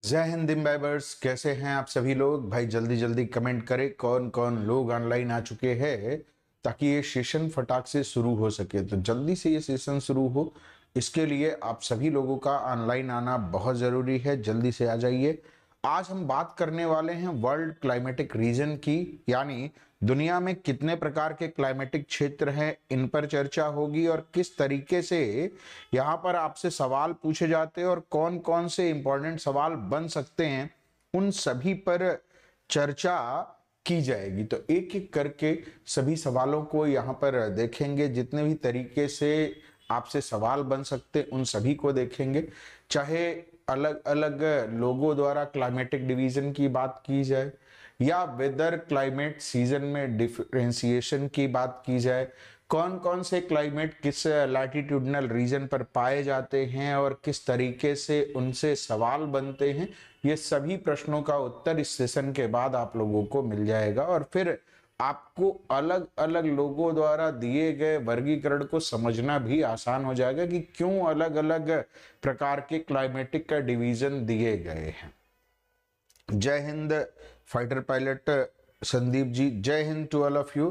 जय हिंद इम्बाइबर्स, कैसे हैं आप सभी लोग। भाई जल्दी जल्दी कमेंट करें कौन कौन लोग ऑनलाइन आ चुके हैं ताकि ये सेशन फटाक से शुरू हो सके। तो जल्दी से ये सेशन शुरू हो, इसके लिए आप सभी लोगों का ऑनलाइन आना बहुत ज़रूरी है। जल्दी से आ जाइए। आज हम बात करने वाले हैं वर्ल्ड क्लाइमेटिक रीजन की, यानी दुनिया में कितने प्रकार के क्लाइमेटिक क्षेत्र हैं, इन पर चर्चा होगी और किस तरीके से यहाँ पर आपसे सवाल पूछे जाते हैं और कौन कौन से इंपॉर्टेंट सवाल बन सकते हैं, उन सभी पर चर्चा की जाएगी। तो एक एक करके सभी सवालों को यहाँ पर देखेंगे। जितने भी तरीके से आपसे सवाल बन सकते उन सभी को देखेंगे। चाहे अलग अलग लोगों द्वारा क्लाइमेटिक डिवीजन की बात की जाए या वेदर क्लाइमेट सीजन में डिफरेंशिएशन की बात की जाए, कौन कौन से क्लाइमेट किस लैटिट्यूडनल रीजन पर पाए जाते हैं और किस तरीके से उनसे सवाल बनते हैं, ये सभी प्रश्नों का उत्तर इस सेशन के बाद आप लोगों को मिल जाएगा। और फिर आपको अलग अलग लोगों द्वारा दिए गए वर्गीकरण को समझना भी आसान हो जाएगा कि क्यों अलग अलग प्रकार के क्लाइमेटिक का डिवीजन दिए गए हैं। Jai Hind fighter pilot Sandeep ji, Jai Hind to all of you.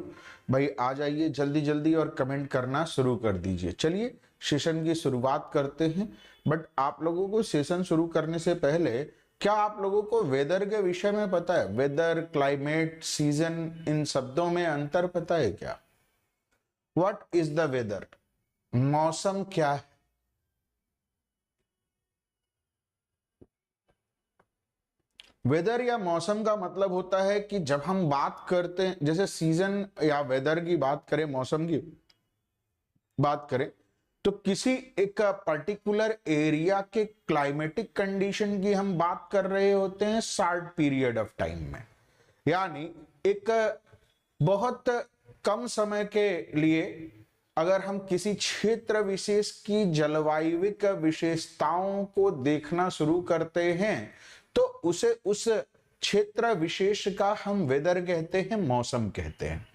भाई आ जाइए जल्दी जल्दी और कमेंट करना शुरू कर दीजिए। चलिए सेशन की शुरुआत करते हैं। बट आप लोगों को सेशन शुरू करने से पहले क्या आप लोगों को वेदर के विषय में पता है? वेदर, क्लाइमेट, सीजन, इन शब्दों में अंतर पता है क्या? What is the weather? मौसम क्या है? वेदर या मौसम का मतलब होता है कि जब हम बात करते हैं, जैसे सीजन या वेदर की बात करें, मौसम की बात करें, तो किसी एक पर्टिकुलर एरिया के क्लाइमेटिक कंडीशन की हम बात कर रहे होते हैं शॉर्ट पीरियड ऑफ टाइम में। यानी एक बहुत कम समय के लिए अगर हम किसी क्षेत्र विशेष की जलवायुविक विशेषताओं को देखना शुरू करते हैं तो उसे उस क्षेत्र विशेष का हम वेदर कहते हैं, मौसम कहते हैं।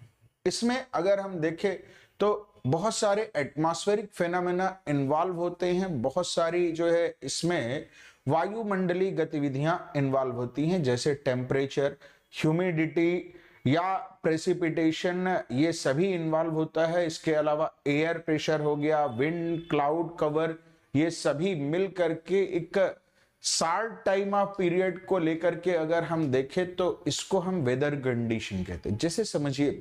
इसमें अगर हम देखें तो बहुत सारे एटमॉस्फेरिक फेनोमेना इन्वॉल्व होते हैं, बहुत सारी जो है इसमें वायुमंडलीय गतिविधियां इन्वॉल्व होती हैं, जैसे टेम्परेचर, ह्यूमिडिटी या प्रेसिपिटेशन, ये सभी इन्वॉल्व होता है। इसके अलावा एयर प्रेशर हो गया, विंड, क्लाउड कवर, ये सभी मिल करके एक शॉर्ट टाइम ऑफ पीरियड को लेकर के अगर हम देखें तो इसको हम वेदर कंडीशन कहते हैं। जैसे समझिए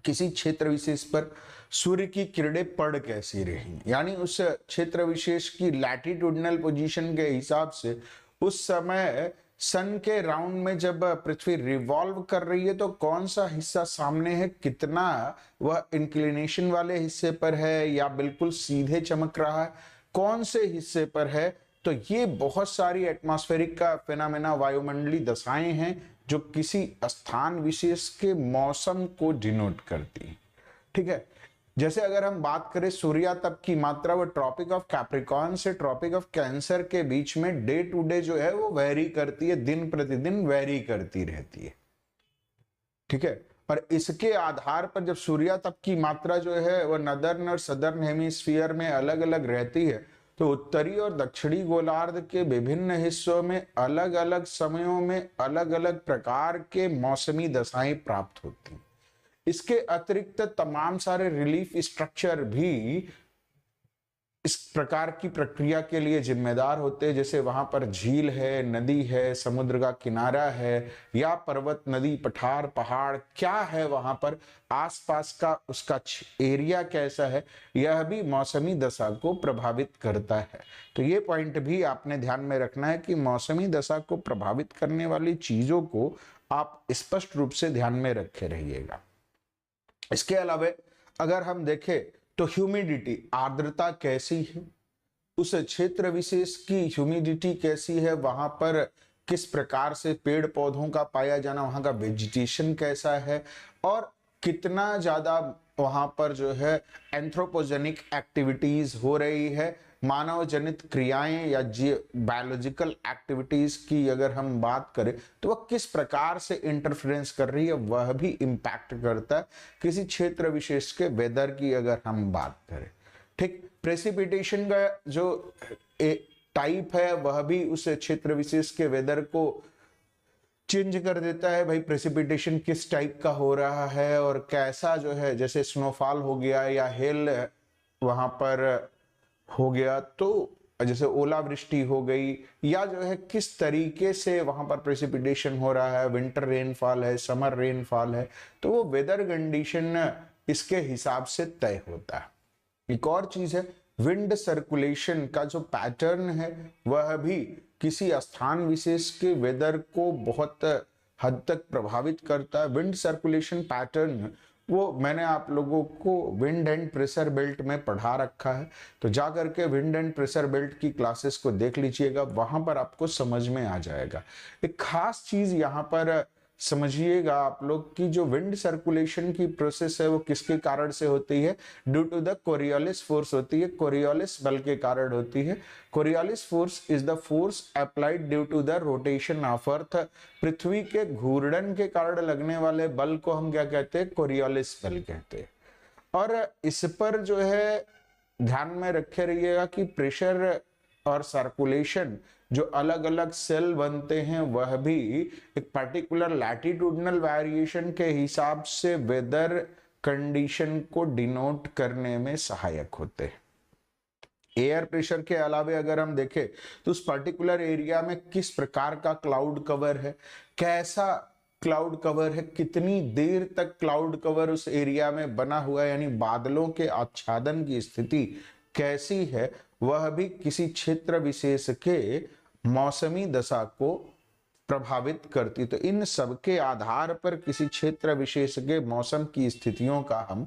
किसी क्षेत्र विशेष पर सूर्य की किरणें पड़ कैसी रही, यानी उस क्षेत्र विशेष की लैटिट्यूडनल पोजीशन के हिसाब से उस समय सन के राउंड में जब पृथ्वी रिवॉल्व कर रही है तो कौन सा हिस्सा सामने है, कितना वह इंक्लिनेशन वाले हिस्से पर है या बिल्कुल सीधे चमक रहा है, कौन से हिस्से पर है। तो ये बहुत सारी एटमॉस्फेरिक का फेनामेना, वायुमंडलीय दशाएं हैं जो किसी स्थान विशेष के मौसम को डिनोट करती है। ठीक है, जैसे अगर हम बात करें सूर्यातप की मात्रा, वो ट्रॉपिक ऑफ कैप्रिकॉर्न से ट्रॉपिक ऑफ कैंसर के बीच में डे टू डे जो है वो वेरी करती है, दिन प्रतिदिन वेरी करती रहती है। ठीक है, और इसके आधार पर जब सूर्यातप की मात्रा जो है वह नदर्न और सदर्न हेमिस्फीयर में अलग अलग रहती है तो उत्तरी और दक्षिणी गोलार्ध के विभिन्न हिस्सों में अलग अलग समयों में अलग अलग प्रकार के मौसमी दशाएं प्राप्त होती हैं। इसके अतिरिक्त तमाम सारे रिलीफ स्ट्रक्चर भी इस प्रकार की प्रक्रिया के लिए जिम्मेदार होते हैं, जैसे वहां पर झील है, नदी है, समुद्र का किनारा है या पर्वत, नदी, पठार, पहाड़ क्या है, वहां पर आसपास का उसका एरिया कैसा है, यह भी मौसमी दशा को प्रभावित करता है। तो ये पॉइंट भी आपने ध्यान में रखना है कि मौसमी दशा को प्रभावित करने वाली चीजों को आप स्पष्ट रूप से ध्यान में रखे रहिएगा। इसके अलावा अगर हम देखें तो ह्यूमिडिटी, आर्द्रता कैसी है, उस क्षेत्र विशेष की ह्यूमिडिटी कैसी है, वहां पर किस प्रकार से पेड़ पौधों का पाया जाना, वहां का वेजिटेशन कैसा है और कितना ज्यादा वहां पर जो है एंथ्रोपोजेनिक एक्टिविटीज हो रही है, मानव जनित क्रियाएं या बायोलॉजिकल एक्टिविटीज की अगर हम बात करें तो वह किस प्रकार से इंटरफेरेंस कर रही है, वह भी इंपैक्ट करता है किसी क्षेत्र विशेष के वेदर की अगर हम बात करें। ठीक, प्रेसिपिटेशन का जो टाइप है वह भी उस क्षेत्र विशेष के वेदर को चेंज कर देता है। भाई प्रेसिपिटेशन किस टाइप का हो रहा है और कैसा जो है, जैसे स्नोफॉल हो गया या हेल वहां पर हो गया, तो जैसे ओलावृष्टि हो गई, या जो है किस तरीके से वहां पर प्रेसिपिटेशन हो रहा है, विंटर रेनफॉल है, समर रेनफॉल है, तो वो वेदर कंडीशन इसके हिसाब से तय होता है। एक और चीज है, विंड सर्कुलेशन का जो पैटर्न है वह भी किसी स्थान विशेष के वेदर को बहुत हद तक प्रभावित करता है। विंड सर्कुलेशन पैटर्न वो मैंने आप लोगों को विंड एंड प्रेशर बेल्ट में पढ़ा रखा है, तो जा करके विंड एंड प्रेशर बेल्ट की क्लासेस को देख लीजिएगा, वहां पर आपको समझ में आ जाएगा। एक खास चीज यहाँ पर समझिएगा आप लोग की जो विंड सर्कुलेशन की प्रोसेस है वो किसके कारण से होती है, due to the Coriolis force होती है, कोरियोलिस बल के कारण होती है। Coriolis force is the force applied due to the rotation of earth. पृथ्वी के घूर्णन के कारण लगने वाले बल को हम क्या कहते हैं, कोरियोलिस बल कहते हैं। और इस पर जो है ध्यान में रखे रहिएगा कि प्रेशर और सर्कुलेशन जो अलग अलग सेल बनते हैं वह भी एक पर्टिकुलर लैटिट्यूडनल वेरिएशन के हिसाब से वेदर कंडीशन को डिनोट करने में सहायक होते हैं। एयर प्रेशर के अलावे अगर हम देखें तो उस पर्टिकुलर एरिया में किस प्रकार का क्लाउड कवर है, कैसा क्लाउड कवर है, कितनी देर तक क्लाउड कवर उस एरिया में बना हुआ है, यानी बादलों के आच्छादन की स्थिति कैसी है, वह भी किसी क्षेत्र विशेष के मौसमी दशा को प्रभावित करती। तो इन सब के आधार पर किसी क्षेत्र विशेष के मौसम की स्थितियों का हम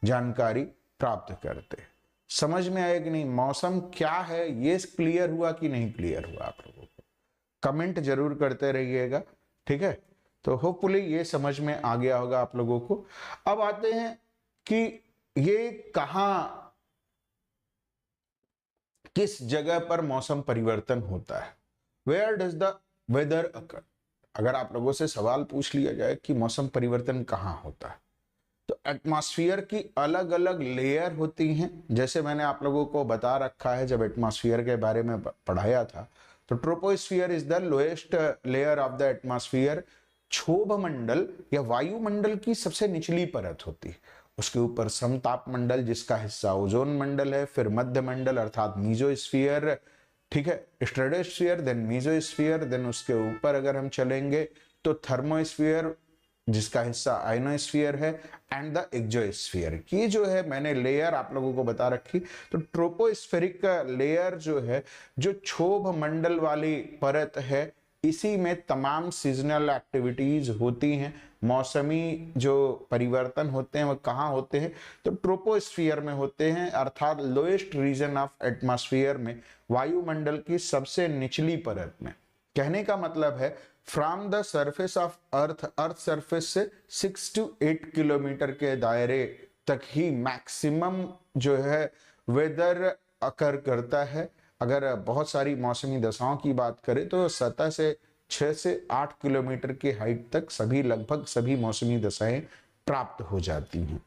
जानकारी प्राप्त करते हैं। समझ में आए कि नहीं, मौसम क्या है ये क्लियर हुआ कि नहीं क्लियर हुआ आप लोगों को, कमेंट जरूर करते रहिएगा, ठीक है। तो होपफुली ये समझ में आ गया होगा आप लोगों को। अब आते हैं कि ये कहां किस जगह पर मौसम परिवर्तन होता है, वेयर डज द वेदर अकर। अगर आप लोगों से सवाल पूछ लिया जाए कि मौसम परिवर्तन कहां होता है, तो एटमॉस्फेयर की अलग अलग लेयर होती हैं। जैसे मैंने आप लोगों को बता रखा है जब एटमॉस्फेयर के बारे में पढ़ाया था, तो troposphere is the lowest layer of the atmosphere. क्षोभ मंडल या वायुमंडल की सबसे निचली परत होती है। उसके ऊपर समताप मंडल जिसका हिस्सा ओजोन मंडल है, फिर मध्य मंडल अर्थात मीजोस्फीयर, ठीक है, स्ट्रेटोस्फीयर, देन मीजोस्फीयर, देन उसके ऊपर अगर हम चलेंगे तो थर्मोस्फीयर जिसका हिस्सा आयनोस्फीयर है, एंड द एक्सोस्फीयर। ये जो है मैंने लेयर आप लोगों को बता रखी। तो ट्रोपोस्फेरिक लेयर जो है, जो क्षोभ मंडल वाली परत है, इसी में तमाम सीजनल एक्टिविटीज होती हैं। मौसमी जो परिवर्तन होते हैं वो कहाँ होते हैं, तो ट्रोपोस्फियर में होते हैं, अर्थात लोएस्ट रीजन ऑफ एटमॉस्फेयर में, वायुमंडल की सबसे निचली परत में। कहने का मतलब है from the surface of earth, earth surface से 6 to 8 किलोमीटर के दायरे तक ही मैक्सिमम जो है वेदर अकर करता है। अगर बहुत सारी मौसमी दशाओं की बात करें तो सतह से 6 से 8 किलोमीटर की हाइट तक सभी लगभग सभी मौसमी दशाएं प्राप्त हो जाती हैं।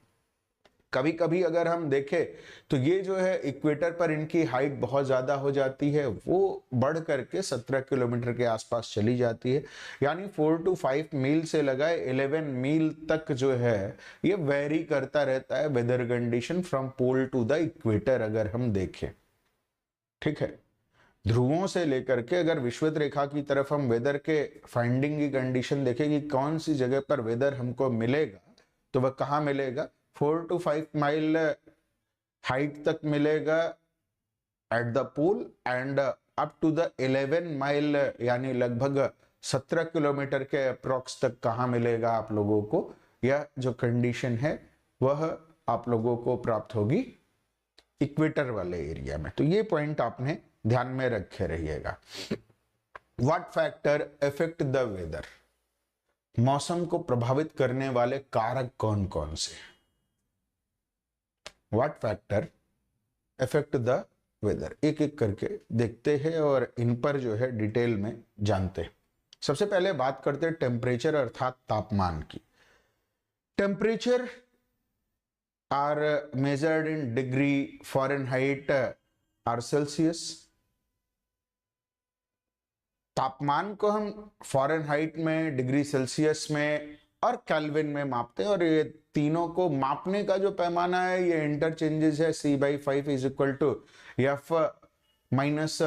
कभी कभी अगर हम देखें तो ये जो है इक्वेटर पर इनकी हाइट बहुत ज्यादा हो जाती है, वो बढ़ करके 17 किलोमीटर के आसपास चली जाती है, यानी 4 to 5 मील से लगाए 11 मील तक जो है ये वेरी करता रहता है weather condition from pole to the equator अगर हम देखें, ठीक है। ध्रुवों से लेकर के अगर विषुवत रेखा की तरफ हम वेदर के फाइंडिंग की कंडीशन देखें कि कौन सी जगह पर वेदर हमको मिलेगा, तो वह कहाँ मिलेगा, 4 to 5 माइल हाइट तक मिलेगा at the pole, and up to the 11 mile यानी लगभग 17 किलोमीटर के अप्रोक्स तक कहाँ मिलेगा आप लोगों को। यह जो कंडीशन है वह आप लोगों को प्राप्त होगी इक्वेटर वाले एरिया में। तो ये पॉइंट आपने ध्यान में रखे रहिएगा। What factor affect the weather, मौसम को प्रभावित करने वाले कारक कौन कौन से, what factor affect the weather, एक एक करके देखते हैं और इन पर जो है डिटेल में जानते हैं। सबसे पहले बात करते हैं टेम्परेचर अर्थात तापमान की। Temperature are measured in degree Fahrenheit or Celsius. तापमान को हम फ़ारेनहाइट में, डिग्री सेल्सियस में और केल्विन में मापते हैं, और ये तीनों को मापने का जो पैमाना है ये इंटरचेंजेस है। C/5 is equal to F minus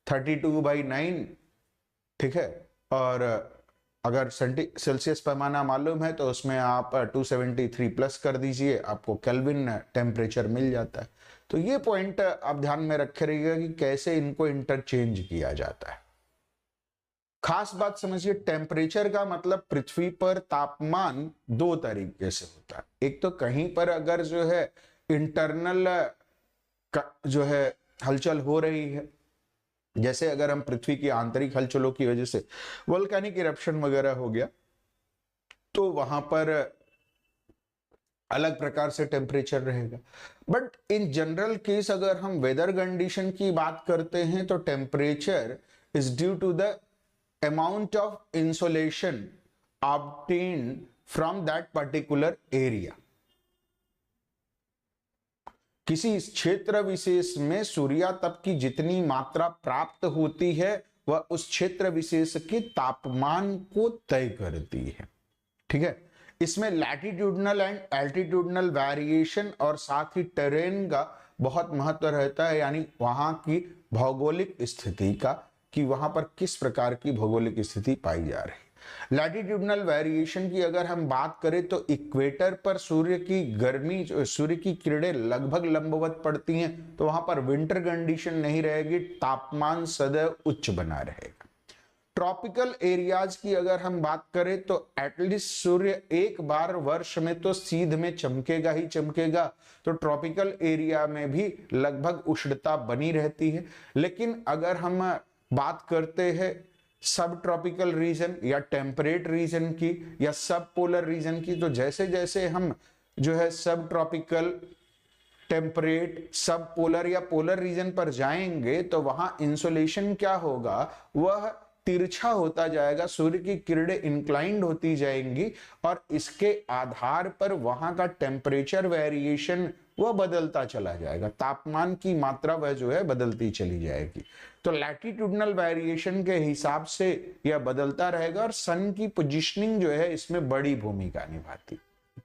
32/9, ठीक है। और अगर सेल्सियस पैमाना मालूम है तो उसमें आप 273 प्लस कर दीजिए, आपको केल्विन टेम्परेचर मिल जाता है। तो ये पॉइंट आप ध्यान में रखे रहिएगा कि कैसे इनको इंटरचेंज किया जाता है। खास बात समझिए, टेम्परेचर का मतलब पृथ्वी पर तापमान दो तरीके से होता है। एक तो कहीं पर अगर जो है इंटरनल जो है हलचल हो रही है, जैसे अगर हम पृथ्वी की आंतरिक हलचलों की वजह से वोल्केनिक इरप्शन वगैरह हो गया, तो वहां पर अलग प्रकार से टेम्परेचर रहेगा। बट इन जनरल केस अगर हम वेदर कंडीशन की बात करते हैं तो temperature is due to the amount of insolation obtained from that particular area। किसी क्षेत्र विशेष में सूर्यातप की जितनी मात्रा प्राप्त होती है वह उस क्षेत्र विशेष के तापमान को तय करती है, ठीक है। इसमें लैटिट्यूडनल एंड एल्टीट्यूडनल वेरिएशन और साथ ही टेरेन का बहुत महत्व रहता है, यानी वहां की भौगोलिक स्थिति का, कि वहां पर किस प्रकार की भौगोलिक स्थिति पाई जा रही है। लैटिट्यूडनल वेरिएशन की अगर हम बात करें तो इक्वेटर पर सूर्य की गर्मी, सूर्य की किरणें लगभग लंबवत पड़ती हैं, तो वहां पर विंटर कंडीशन नहीं रहेगी, तापमान सदैव उच्च बना रहेगा। ट्रॉपिकल एरियाज की अगर हम बात करें तो एटलीस्ट सूर्य एक बार वर्ष में तो सीध में चमकेगा ही चमकेगा, तो ट्रॉपिकल एरिया में भी लगभग उष्णता बनी रहती है। लेकिन अगर हम बात करते हैं सब ट्रॉपिकल रीजन या टेम्परेट रीजन की या सब पोलर रीजन की, तो जैसे जैसे हम जो है सब ट्रॉपिकल, टेम्परेट, सब पोलर या पोलर रीजन पर जाएंगे तो वहां इंसोलेशन क्या होगा, वह तिरछा होता जाएगा, सूर्य की किरणें इंक्लाइंड होती जाएंगी और इसके आधार पर वहां का टेम्परेचर वेरिएशन वह बदलता चला जाएगा, तापमान की मात्रा वह जो है बदलती चली जाएगी। तो लैटिट्यूडनल वेरिएशन के हिसाब से यह बदलता रहेगा और सन की पोजीशनिंग जो है इसमें बड़ी भूमिका निभाती।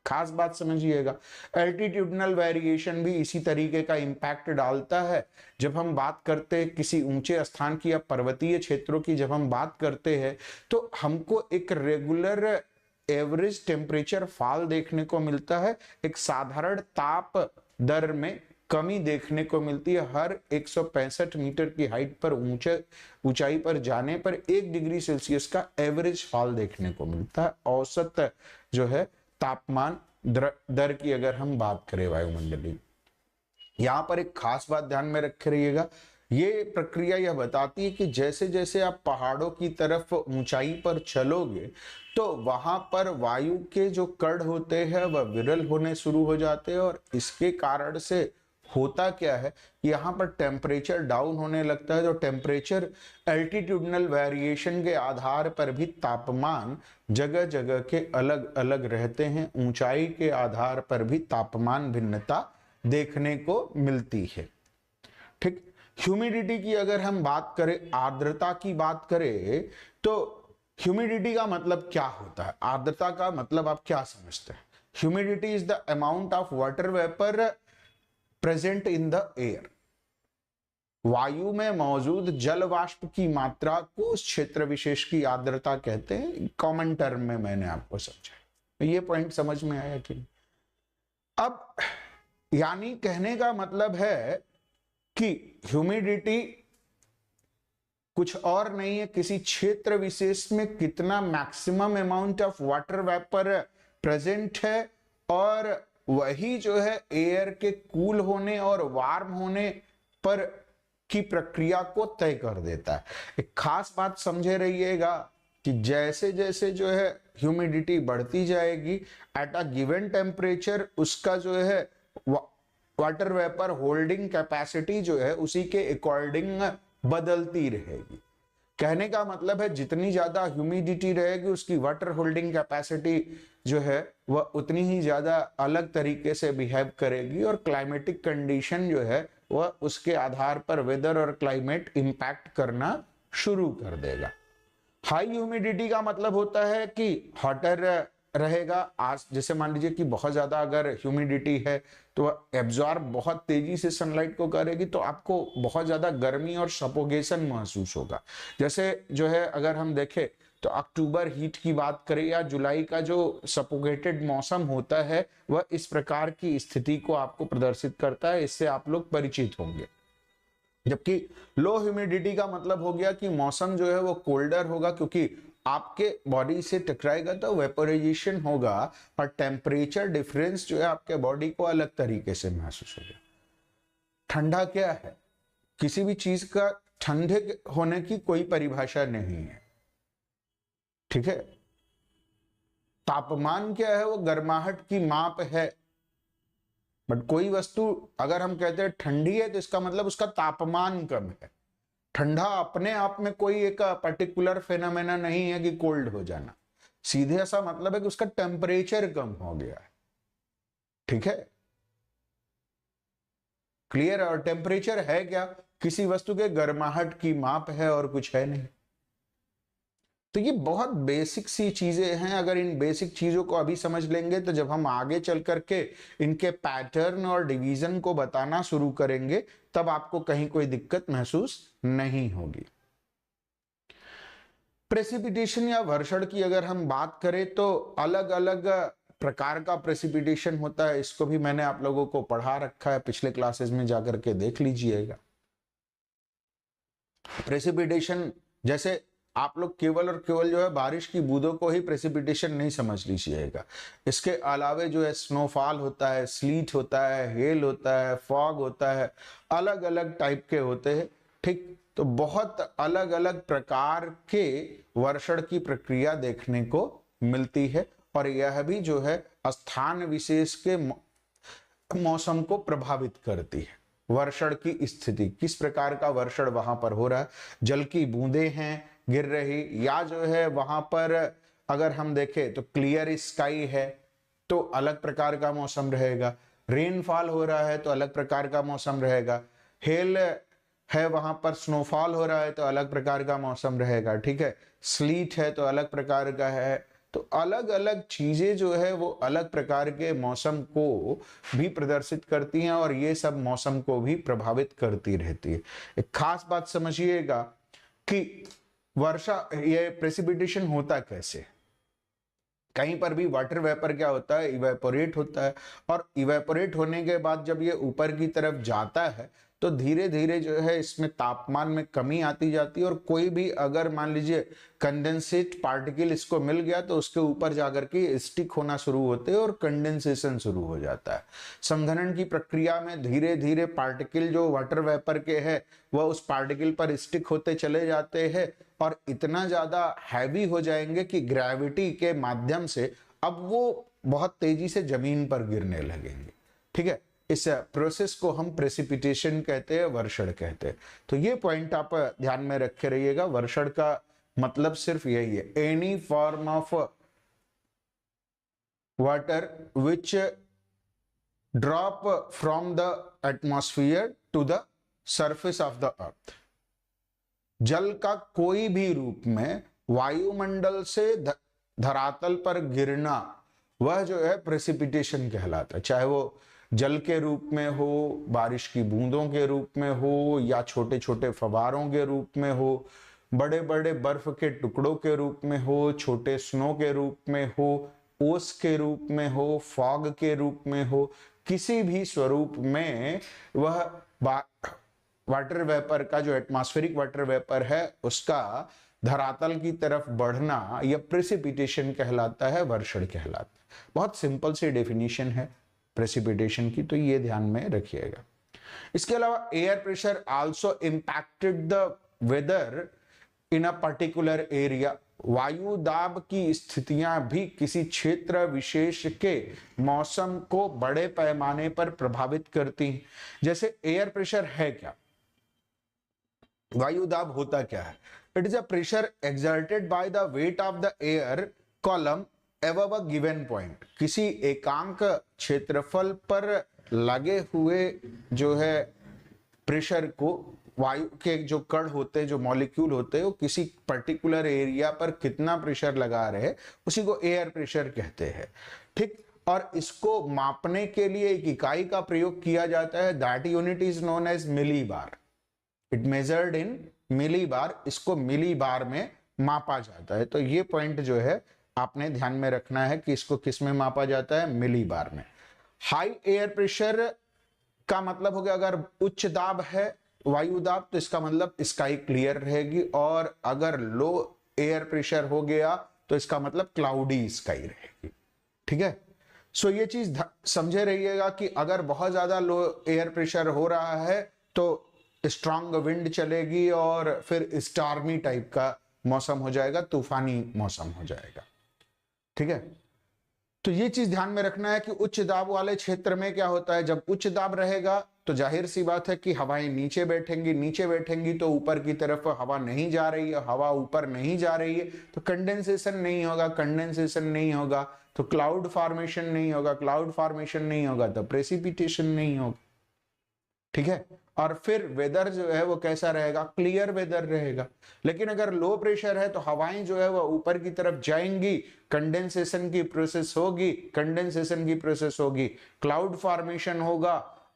खास बात समझिएगा, एल्टीट्यूडनल वेरिएशन भी इसी तरीके का इंपैक्ट डालता है। जब हम बात करते हैं किसी ऊंचे स्थान की या पर्वतीय क्षेत्रों की, जब हम बात करते हैं तो हमको एक रेगुलर एवरेज टेम्परेचर फॉल देखने को मिलता है, एक साधारण ताप दर में कमी देखने को मिलती है। हर 165 मीटर की हाइट पर ऊंचाई पर जाने पर 1 डिग्री सेल्सियस का एवरेज फॉल देखने को मिलता है। औसत जो है तापमान दर की अगर हम बात करें वायुमंडलीय, यहां पर एक खास बात ध्यान में रखे रहिएगा, ये प्रक्रिया यह बताती है कि जैसे जैसे आप पहाड़ों की तरफ ऊंचाई पर चलोगे तो वहां पर वायु के जो कण होते हैं वह विरल होने शुरू हो जाते हैं, और इसके कारण से होता क्या है, यहाँ पर टेम्परेचर डाउन होने लगता है। तो टेम्परेचर एल्टीट्यूडनल वेरिएशन के आधार पर भी तापमान जगह जगह के अलग अलग रहते हैं, ऊंचाई के आधार पर भी तापमान भिन्नता देखने को मिलती है, ठीक। ह्यूमिडिटी की अगर हम बात करें, आर्द्रता की बात करें, तो ह्यूमिडिटी का मतलब क्या होता है, आर्द्रता का मतलब आप क्या समझते हैं? Humidity is the amount of water vapour present in the air. वायु में मौजूद जल वाष्प की मात्रा को उस क्षेत्र विशेष की आर्द्रता कहते हैं। कॉमन टर्म में मैंने आपको समझाया, ये पॉइंट समझ में आया कि? अब यानी कहने का मतलब है कि ह्यूमिडिटी कुछ और नहीं है, किसी क्षेत्र विशेष में कितना maximum amount of water vapour present है, और वही जो है एयर के कूल होने और वार्म होने पर की प्रक्रिया को तय कर देता है। एक खास बात समझे रहिएगा कि जैसे जैसे जो है ह्यूमिडिटी बढ़ती जाएगी एट अ गिवन टेम्परेचर, उसका जो है वाटर वेपर होल्डिंग कैपेसिटी जो है उसी के अकॉर्डिंग बदलती रहेगी। कहने का मतलब है जितनी ज्यादा ह्यूमिडिटी रहेगी उसकी वाटर होल्डिंग कैपेसिटी जो है वह उतनी ही ज्यादा अलग तरीके से बिहेव करेगी, और क्लाइमेटिक कंडीशन जो है वह उसके आधार पर वेदर और क्लाइमेट इंपैक्ट करना शुरू कर देगा। हाई ह्यूमिडिटी का मतलब होता है कि हॉटर रहेगा। आज जैसे मान लीजिए कि बहुत ज्यादा अगर ह्यूमिडिटी है तो एब्जॉर्ब बहुत तेजी से सनलाइट को करेगी, तो आपको बहुत ज्यादा गर्मी और सफोकेशन महसूस होगा। जैसे जो है अगर हम देखें तो अक्टूबर हीट की बात करें या जुलाई का जो सफोकेटेड मौसम होता है, वह इस प्रकार की स्थिति को आपको प्रदर्शित करता है। इससे आप लोग परिचित होंगे। जबकि लो ह्यूमिडिटी का मतलब हो गया कि मौसम जो है वो कोल्डर होगा, क्योंकि आपके बॉडी से टकराएगा तो वेपोराइजेशन होगा और टेम्परेचर डिफरेंस जो है आपके बॉडी को अलग तरीके से महसूस होगा। ठंडा क्या है? किसी भी चीज का ठंडे होने की कोई परिभाषा नहीं है, ठीक है। तापमान क्या है? वो गर्माहट की माप है। बट कोई वस्तु अगर हम कहते हैं ठंडी है तो इसका मतलब उसका तापमान कम है। ठंडा अपने आप में कोई एक पर्टिकुलर फेनोमेना नहीं है कि कोल्ड हो जाना। सीधे ऐसा मतलब है कि उसका टेम्परेचर कम हो गया है, ठीक है, क्लियर। और टेम्परेचर है क्या? किसी वस्तु के गर्माहट की माप है और कुछ है नहीं। तो ये बहुत बेसिक सी चीजें हैं। अगर इन बेसिक चीजों को अभी समझ लेंगे तो जब हम आगे चल करके इनके पैटर्न और डिवीजन को बताना शुरू करेंगे तब आपको कहीं कोई दिक्कत महसूस नहीं होगी। प्रेसिपिटेशन या वर्षण की अगर हम बात करें तो अलग अलग प्रकार का प्रेसिपिटेशन होता है। इसको भी मैंने आप लोगों को पढ़ा रखा है, पिछले क्लासेस में जाकर के देख लीजिएगा। प्रेसिपिटेशन जैसे आप लोग केवल और केवल जो है बारिश की बूंदों को ही प्रेसिपिटेशन नहीं समझ लीजिएगा। इसके अलावे जो है स्नोफॉल होता है, स्लीट होता है, हेल होता है, फॉग होता है, अलग अलग टाइप के होते हैं, ठीक। तो बहुत अलग अलग प्रकार के वर्षण की प्रक्रिया देखने को मिलती है और यह भी जो है स्थान विशेष के मौसम को प्रभावित करती है। वर्षण की स्थिति, किस प्रकार का वर्षण वहां पर हो रहा है, जल की बूंदें हैं गिर रही, या जो है वहां पर अगर हम देखें तो क्लियर स्काई है तो अलग प्रकार का मौसम रहेगा। रेनफॉल हो रहा है तो अलग प्रकार का मौसम रहेगा। हेल है वहां पर, स्नोफॉल हो रहा है तो अलग प्रकार का मौसम रहेगा, ठीक है। स्लीट है तो अलग प्रकार का है। तो अलग अलग चीजें जो है वो अलग प्रकार के मौसम को भी प्रदर्शित करती हैं और ये सब मौसम को भी प्रभावित करती रहती है। एक खास बात समझिएगा कि वर्षा, ये प्रेसिपिटेशन होता कैसे। कहीं पर भी वाटर वेपर क्या होता है, इवेपोरेट होता है, और इवेपोरेट होने के बाद जब ये ऊपर की तरफ जाता है तो धीरे धीरे जो है इसमें तापमान में कमी आती जाती है। और कोई भी अगर मान लीजिए कंडेंसेट पार्टिकल इसको मिल गया तो उसके ऊपर जाकर के स्टिक होना शुरू होते हैं और कंडेंसेशन शुरू हो जाता है। संघनन की प्रक्रिया में धीरे धीरे पार्टिकल जो वाटर वेपर के है वह उस पार्टिकल पर स्टिक होते चले जाते हैं और इतना ज्यादा हैवी हो जाएंगे कि ग्रेविटी के माध्यम से अब वो बहुत तेजी से जमीन पर गिरने लगेंगे, ठीक है। इस प्रोसेस को हम प्रेसिपिटेशन कहते हैं, वर्षण कहते हैं। तो ये पॉइंट आप ध्यान में रखे रहिएगा। वर्षण का मतलब सिर्फ यही है, any form of water which drop from the atmosphere to the surface of the earth. जल का कोई भी रूप में वायुमंडल से धरातल पर गिरना, वह जो है प्रेसिपिटेशन कहलाता है। चाहे वो जल के रूप में हो, बारिश की बूंदों के रूप में हो, या छोटे छोटे फवारों के रूप में हो, बड़े बड़े बर्फ के टुकड़ों के रूप में हो, छोटे स्नो के रूप में हो, ओस के रूप में हो, फॉग के रूप में हो, किसी भी स्वरूप में वह वाटर वेपर का जो एटमॉस्फेरिक वाटर वेपर है उसका धरातल की तरफ बढ़ना यह प्रेसिपिटेशन कहलाता है, वर्षण कहलाता है। बहुत सिंपल सी डेफिनेशन है प्रेसिपिटेशन की, तो ये ध्यान में रखिएगा। इसके अलावा air pressure also impacted the weather in a particular area. वायु दाब की स्थितियां भी किसी क्षेत्र विशेष के मौसम को बड़े पैमाने पर प्रभावित करती हैं। जैसे एयर प्रेशर है क्या, वायु दाब होता क्या है? It is a pressure exerted by the weight of the air column above a given point। किसी एकांक क्षेत्रफल पर लगे हुए जो है प्रेशर को वायु के जो कण होते हैं, जो मॉलिक्यूल होते हैं, वो किसी पर्टिकुलर एरिया पर कितना प्रेशर लगा रहे, उसी को एयर प्रेशर कहते हैं। ठीक, और इसको मापने के लिए एक इकाई का प्रयोग किया जाता है, that unit is known as millibar. It measured in millibar, इसको मिली बार में मापा जाता है। तो ये पॉइंट जो है आपने ध्यान में रखना है कि इसको किस में मापा जाता है, मिली बार में। हाई एयर प्रेशर का मतलब हो गया, अगर उच्च दाब है, वायु दाब, तो इसका मतलब स्काई क्लियर रहेगी, और अगर लो एयर प्रेशर हो गया तो इसका मतलब क्लाउडी स्काई रहेगी। ठीक है, सो ये चीज समझे रहिएगा कि अगर बहुत ज्यादा लो एयर प्रेशर हो रहा है तो स्ट्रांग विंड चलेगी और फिर स्टार्मी टाइप का मौसम हो जाएगा, तूफानी मौसम हो जाएगा। ठीक है, तो ये चीज ध्यान में रखना है कि उच्च दाब वाले क्षेत्र में क्या होता है, जब उच्च दाब रहेगा तो जाहिर सी बात है कि हवाएं नीचे बैठेंगी, नीचे बैठेंगी तो ऊपर की तरफ हवा नहीं जा रही है, हवा ऊपर नहीं जा रही है तो कंडेंसेशन नहीं होगा, कंडेंसेशन नहीं होगा तो क्लाउड फॉर्मेशन नहीं होगा, क्लाउड फॉर्मेशन नहीं होगा तो प्रेसिपिटेशन नहीं होगा। ठीक है, और फिर वेदर जो है वो कैसा रहेगा, क्लियर वेदर रहेगा। लेकिन अगर लो प्रेशर है तो हवाएं जो है वो ऊपर की तरफ जाएंगी, कंडेंसेशन की प्रोसेस होगी, कंडेंसेशन की प्रोसेस होगी, क्लाउड फॉर्मेशन होगा।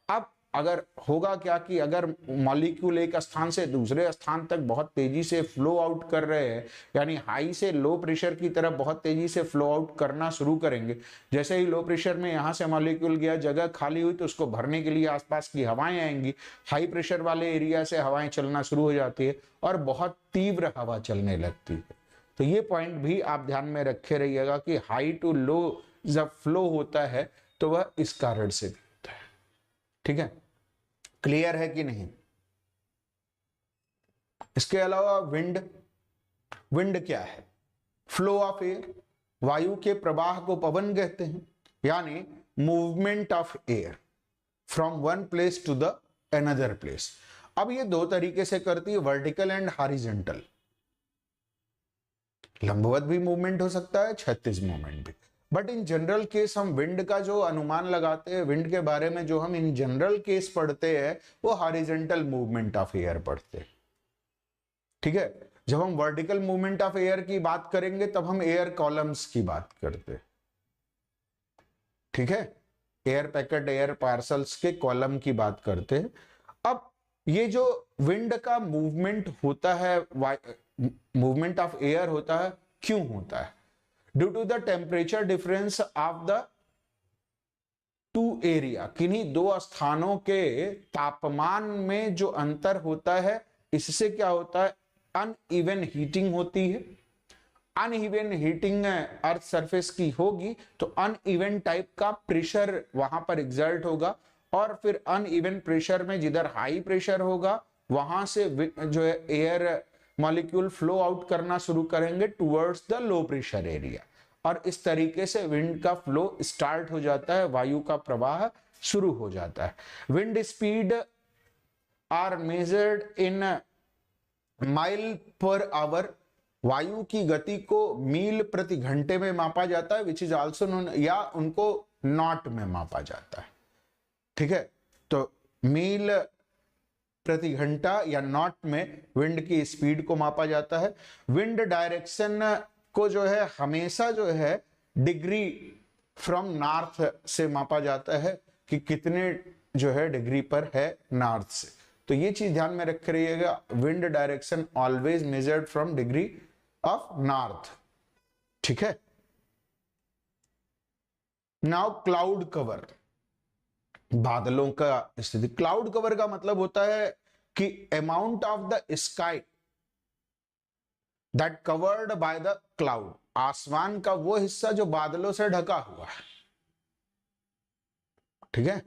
अब अगर होगा क्या कि अगर मॉलिक्यूल एक स्थान से दूसरे स्थान तक बहुत तेजी से फ्लो आउट कर रहे हैं, यानी हाई से लो प्रेशर की तरफ बहुत तेजी से फ्लो आउट करना शुरू करेंगे, जैसे ही लो प्रेशर में यहां से मॉलिक्यूल गया, जगह खाली हुई तो उसको भरने के लिए आसपास की हवाएं आएंगी, हाई प्रेशर वाले एरिया से हवाएं चलना शुरू हो जाती है और बहुत तीव्र हवा चलने लगती है। तो ये पॉइंट भी आप ध्यान में रखे रहिएगा कि हाई टू लो जब फ्लो होता है तो वह इस कारण से भी होता है। ठीक है, क्लियर है कि नहीं? इसके अलावा विंड, विंड क्या है? फ्लो ऑफ एयर, वायु के प्रवाह को पवन कहते हैं, यानी movement of air from one place to the another place. अब ये दो तरीके से करती है, वर्टिकल एंड हॉरिजॉन्टल। लंबवत भी मूवमेंट हो सकता है, क्षैतिज मूवमेंट भी, बट इन जनरल केस हम विंड का जो अनुमान लगाते हैं, विंड के बारे में जो हम इन जनरल केस पढ़ते हैं वो हॉरिजॉन्टल मूवमेंट ऑफ एयर पढ़ते हैं। ठीक है, जब हम वर्टिकल मूवमेंट ऑफ एयर की बात करेंगे तब हम एयर कॉलम्स की बात करते हैं। ठीक है, एयर पैकेट, एयर पार्सल्स के कॉलम की बात करते हैं। अब ये जो विंड का मूवमेंट होता है, मूवमेंट ऑफ एयर होता है, क्यों होता है? Due to the temperature difference of the two area, किन्हीं दो स्थानों के तापमान में जो अंतर होता है, इससे क्या होता है, अनइवन हीटिंग होती है। अनइवन हीटिंग अर्थ सरफेस की होगी तो अनइवन टाइप का प्रेशर वहां पर एग्जर्ट होगा, और फिर अनइवन प्रेशर में जिधर हाई प्रेशर होगा वहां से जो है एयर मॉलिक्यूल फ्लो आउट करना शुरू करेंगे towards the low pressure area, और इस तरीके से विंड का फ्लो स्टार्ट हो जाता है, वायु का प्रवाह शुरू हो जाता है। Wind speed are measured in mile per hour, वायु की गति को मील प्रति घंटे में मापा जाता है, विच इज आल्सो नोन, या उनको नॉट में मापा जाता है। ठीक है, तो मील प्रति घंटा या नॉट में विंड की स्पीड को मापा जाता है। विंड डायरेक्शन को जो है हमेशा जो है डिग्री फ्रॉम नॉर्थ से मापा जाता है कि कितने जो है डिग्री पर है नॉर्थ से। तो ये चीज ध्यान में रख रहिएगा, wind direction always measured from degree of north. ठीक है, नाउ क्लाउड कवर, बादलों का स्थिति। क्लाउड कवर का मतलब होता है कि amount of the sky that covered by the cloud, आसमान का वो हिस्सा जो बादलों से ढका हुआ है। ठीक है,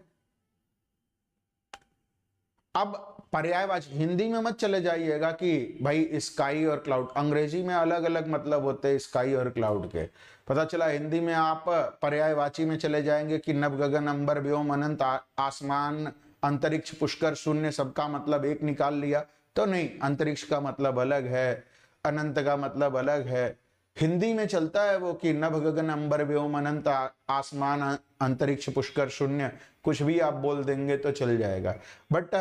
अब पर्यायवाची हिंदी में मत चले जाइएगा कि भाई स्काई और क्लाउड, अंग्रेजी में अलग अलग मतलब होते हैं स्काई और क्लाउड के। पता चला हिंदी में आप पर्यायवाची में चले जाएंगे कि नभ गगन अंबर व्योम अनंत, आसमान अंतरिक्ष पुष्कर शून्य, सबका मतलब एक निकाल लिया। तो नहीं, अंतरिक्ष का मतलब अलग है, अनंत का मतलब अलग है। हिंदी में चलता है वो कि नभ गगन अंबर व्योम अनंत, आसमान अंतरिक्ष पुष्कर शून्य, कुछ भी आप बोल देंगे तो चल जाएगा। बट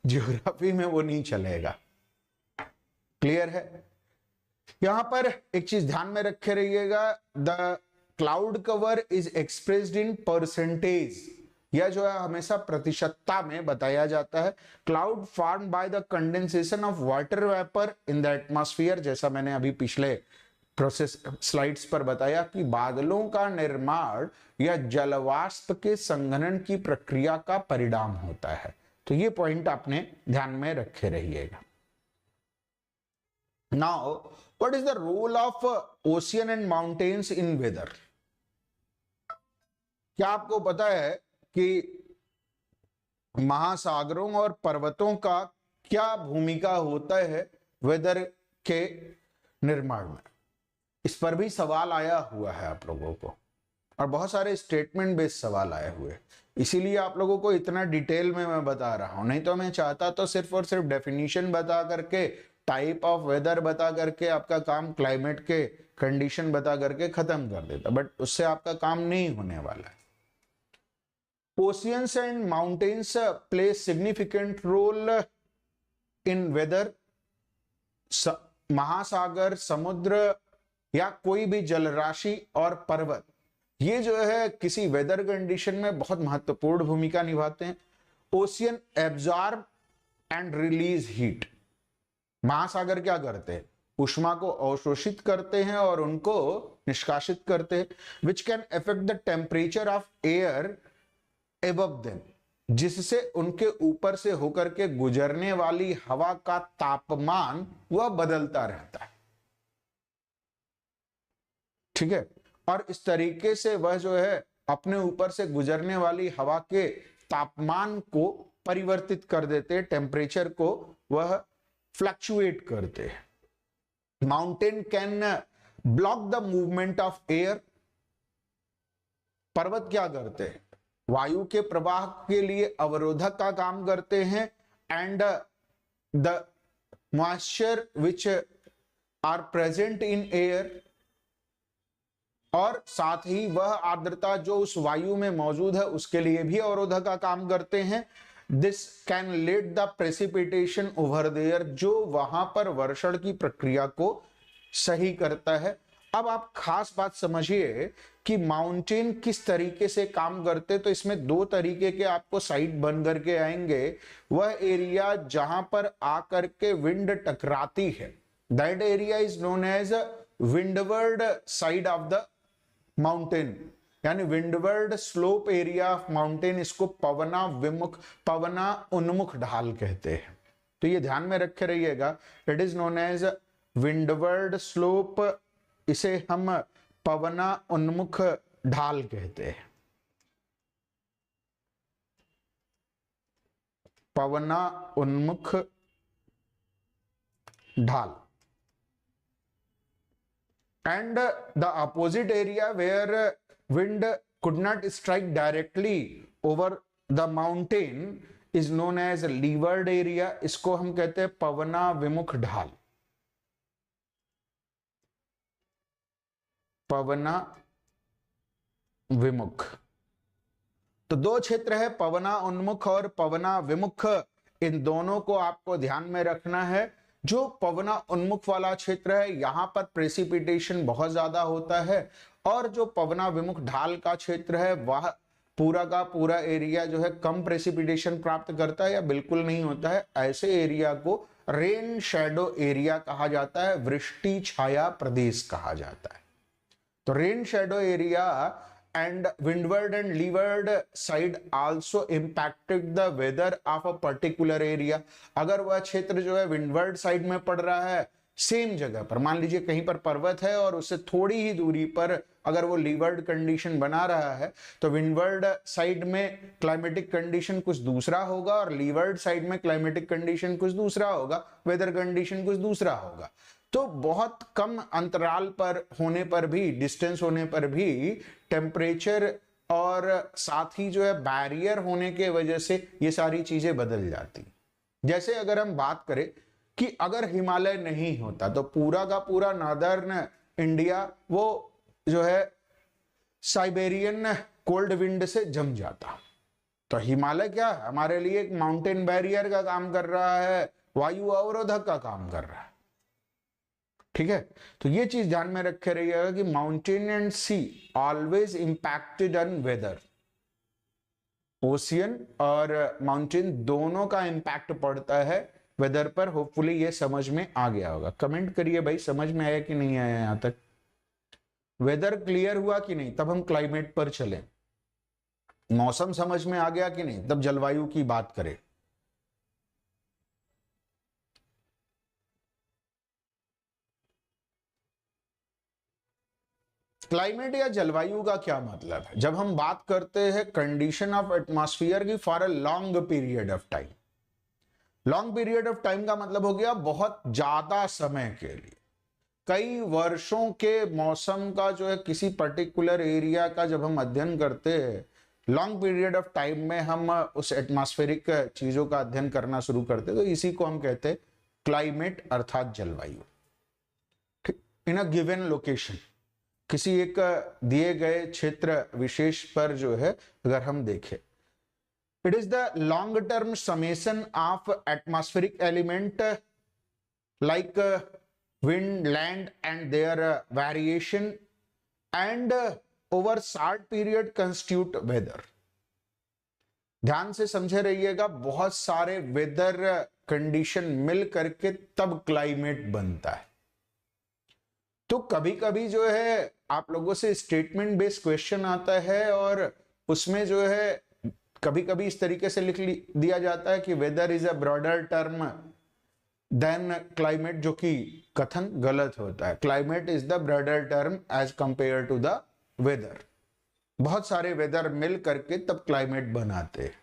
ज्योग्राफी में वो नहीं चलेगा। क्लियर है? यहां पर एक चीज ध्यान में रखे रहिएगा, the cloud cover is expressed in percentage, यह जो है हमेशा प्रतिशतता में बताया जाता है। Cloud form by the condensation of water vapour in the atmosphere, जैसा मैंने अभी पिछले प्रोसेस स्लाइड्स पर बताया कि बादलों का निर्माण या जलवाष्प के संघनन की प्रक्रिया का परिणाम होता है। तो ये पॉइंट आपने ध्यान में रखे रहिएगा। Now what is the role of ocean and mountains in weather? क्या आपको पता है कि महासागरों और पर्वतों का क्या भूमिका होता है वेदर के निर्माण में? इस पर भी सवाल आया हुआ है आप लोगों को, और बहुत सारे स्टेटमेंट बेस्ड सवाल आए हुए, इसीलिए आप लोगों को इतना डिटेल में मैं बता रहा हूं। नहीं तो मैं चाहता तो सिर्फ और सिर्फ डेफिनेशन बता करके, टाइप ऑफ वेदर बता करके, आपका काम क्लाइमेट के कंडीशन बता करके खत्म कर देता, बट उससे आपका काम नहीं होने वाला है। Oceans and mountains play significant role in weather. महासागर, समुद्र या कोई भी जलराशि और पर्वत, ये जो है किसी वेदर कंडीशन में बहुत महत्वपूर्ण भूमिका निभाते हैं। Ocean absorb and release heat, महासागर क्या करते हैं? उष्मा को अवशोषित करते हैं और उनको निष्कासित करते हैं, which can affect the temperature of air above them, जिससे उनके ऊपर से होकर के गुजरने वाली हवा का तापमान वह बदलता रहता है। ठीक है, और इस तरीके से वह जो है अपने ऊपर से गुजरने वाली हवा के तापमान को परिवर्तित कर देते हैं, टेम्परेचर को वह फ्लक्चुएट करते हैं। Mountain can block the movement of air, पर्वत क्या करते हैं? वायु के प्रवाह के लिए अवरोधक का काम करते हैं, and the moisture which are present in air, और साथ ही वह आर्द्रता जो उस वायु में मौजूद है उसके लिए भी अवरोधक का काम करते हैं। This can lead the precipitation over there, जो वहां पर वर्षण की प्रक्रिया को सही करता है। अब आप खास बात समझिए कि माउंटेन किस तरीके से काम करते, तो इसमें दो तरीके के आपको साइड बन करके आएंगे। वह एरिया जहां पर आकर के विंड टकराती है, that area is known as windward side of the mountain, यानी windward slope area of mountain, इसको पवना विमुख, पवना उन्मुख ढाल कहते हैं। तो ये ध्यान में रखे रहिएगा, it is known as windward slope, इसे हम पवना उन्मुख ढाल कहते हैं। पवना उन्मुख ढाल। And the opposite area where wind could not strike directly over the mountain is known as leeward area, इसको हम कहते हैं पवना विमुख ढाल। पवना विमुख, तो दो क्षेत्र है, पवना उन्मुख और पवना विमुख, इन दोनों को आपको ध्यान में रखना है। जो पवना उन्मुख वाला क्षेत्र है यहां पर प्रेसिपिटेशन बहुत ज्यादा होता है, और जो पवना विमुख ढाल का क्षेत्र है वह पूरा का पूरा एरिया जो है कम प्रेसिपिटेशन प्राप्त करता है या बिल्कुल नहीं होता है। ऐसे एरिया को रेन शैडो एरिया कहा जाता है, वृष्टि छाया प्रदेश कहा जाता है। तो rain shadow area and windward and leeward side also impacted the weather of a particular area। अगर वह क्षेत्र जो है विंडवर्ड साइड में पड़ रहा है, सेम जगह पर, मान लीजिए कहीं पर पर्वत है और उससे थोड़ी ही दूरी पर अगर वो लीवर्ड कंडीशन बना रहा है, तो विंडवर्ड साइड में क्लाइमेटिक कंडीशन कुछ दूसरा होगा और लीवर्ड साइड में क्लाइमेटिक कंडीशन कुछ दूसरा होगा, वेदर कंडीशन कुछ दूसरा होगा। तो बहुत कम अंतराल पर होने पर भी, डिस्टेंस होने पर भी टेम्परेचर और साथ ही जो है बैरियर होने के वजह से ये सारी चीजें बदल जाती। जैसे अगर हम बात करें कि अगर हिमालय नहीं होता तो पूरा का पूरा नॉर्दर्न इंडिया वो जो है साइबेरियन कोल्ड विंड से जम जाता, तो हिमालय क्या है, हमारे लिए एक माउंटेन बैरियर का काम कर रहा है, वायु अवरोधक का काम कर रहा है। ठीक है, तो ये चीज ध्यान में रखे रहिएगा कि mountain and sea always impacted on weather. Ocean और माउंटेन दोनों का इंपैक्ट पड़ता है वेदर पर। होपफुली ये समझ में आ गया होगा। कमेंट करिए भाई, समझ में आया कि नहीं आया यहां तक, वेदर क्लियर हुआ कि नहीं, तब हम क्लाइमेट पर चलें। मौसम समझ में आ गया कि नहीं, तब जलवायु की बात करें। क्लाइमेट या जलवायु का क्या मतलब है? जब हम बात करते हैं कंडीशन ऑफ एटमॉस्फेयर की for a long period of time, long period of time का मतलब हो गया बहुत ज्यादा समय के लिए, कई वर्षों के मौसम का जो है किसी पर्टिकुलर एरिया का जब हम अध्ययन करते हैं, लॉन्ग पीरियड ऑफ टाइम में हम उस एटमॉस्फेरिक चीजों का अध्ययन करना शुरू करते हैं, तो इसी को हम कहते हैं क्लाइमेट अर्थात जलवायु। इन अ गिवन लोकेशन, किसी एक दिए गए क्षेत्र विशेष पर जो है अगर हम देखें, it is the long term summation of atmospheric element like wind, land and their variation and over short period constitute weather। ध्यान से समझे रहिएगा, बहुत सारे वेदर कंडीशन मिल करके तब क्लाइमेट बनता है। तो कभी कभी जो है आप लोगों से स्टेटमेंट बेस्ड क्वेश्चन आता है और उसमें जो है कभी कभी इस तरीके से लिख दिया जाता है कि weather is a broader term than climate, जो कि कथन गलत होता है। Climate is the broader term as compare to the weather. बहुत सारे वेदर मिल करके तब क्लाइमेट बनाते हैं।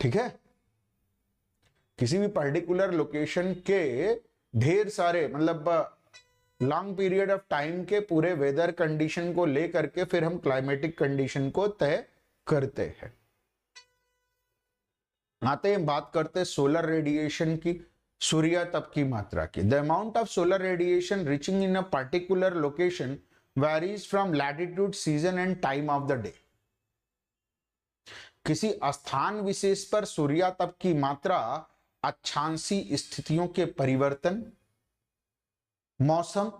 ठीक है, किसी भी पर्टिकुलर लोकेशन के ढेर सारे मतलब लॉन्ग पीरियड ऑफ टाइम के पूरे वेदर कंडीशन को लेकर के फिर हम क्लाइमेटिक कंडीशन को तय करते हैं। आते हैं बात करते हैं सोलर रेडिएशन की, सूर्य तप की मात्रा की। The amount of solar radiation reaching in a particular location varies from latitude, season and time of the day. किसी स्थान विशेष पर सूर्य तप की मात्रा अक्षांशी स्थितियों के परिवर्तन, मौसम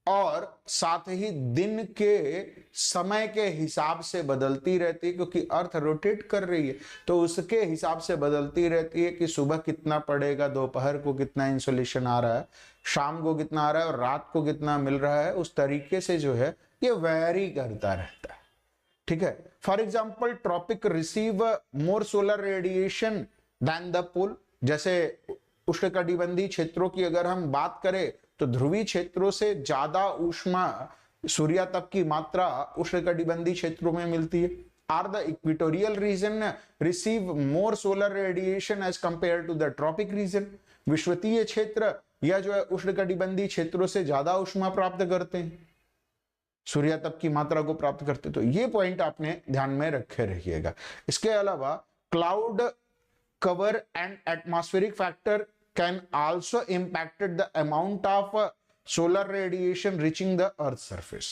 और साथ ही दिन के समय के हिसाब से बदलती रहती है, क्योंकि अर्थ रोटेट कर रही है तो उसके हिसाब से बदलती रहती है कि सुबह कितना पड़ेगा, दोपहर को कितना इंसोलेशन आ रहा है, शाम को कितना आ रहा है और रात को कितना मिल रहा है। उस तरीके से जो है ये वेरी करता रहता है। ठीक है, for example tropic receive more solar radiation than the pole. जैसे उष्णकटिबंधीय क्षेत्रों की अगर हम बात करें तो ध्रुवीय क्षेत्रों से ज्यादा ऊष्मा सूर्य तप की मात्रा उष्णकटिबंधीय क्षेत्रों में मिलती है। Are the equatorial region receive more solar radiation as compare to the tropic region. विषुवतीय क्षेत्र या जो है उष्णकटिबंधीय क्षेत्रों से ज्यादा ऊष्मा प्राप्त करते हैं, सूर्य तप की मात्रा को प्राप्त करते। तो ये पॉइंट आपने ध्यान में रखे रहिएगा। इसके अलावा cloud cover and atmospheric factor can also impacted the amount of solar radiation reaching the earth surface।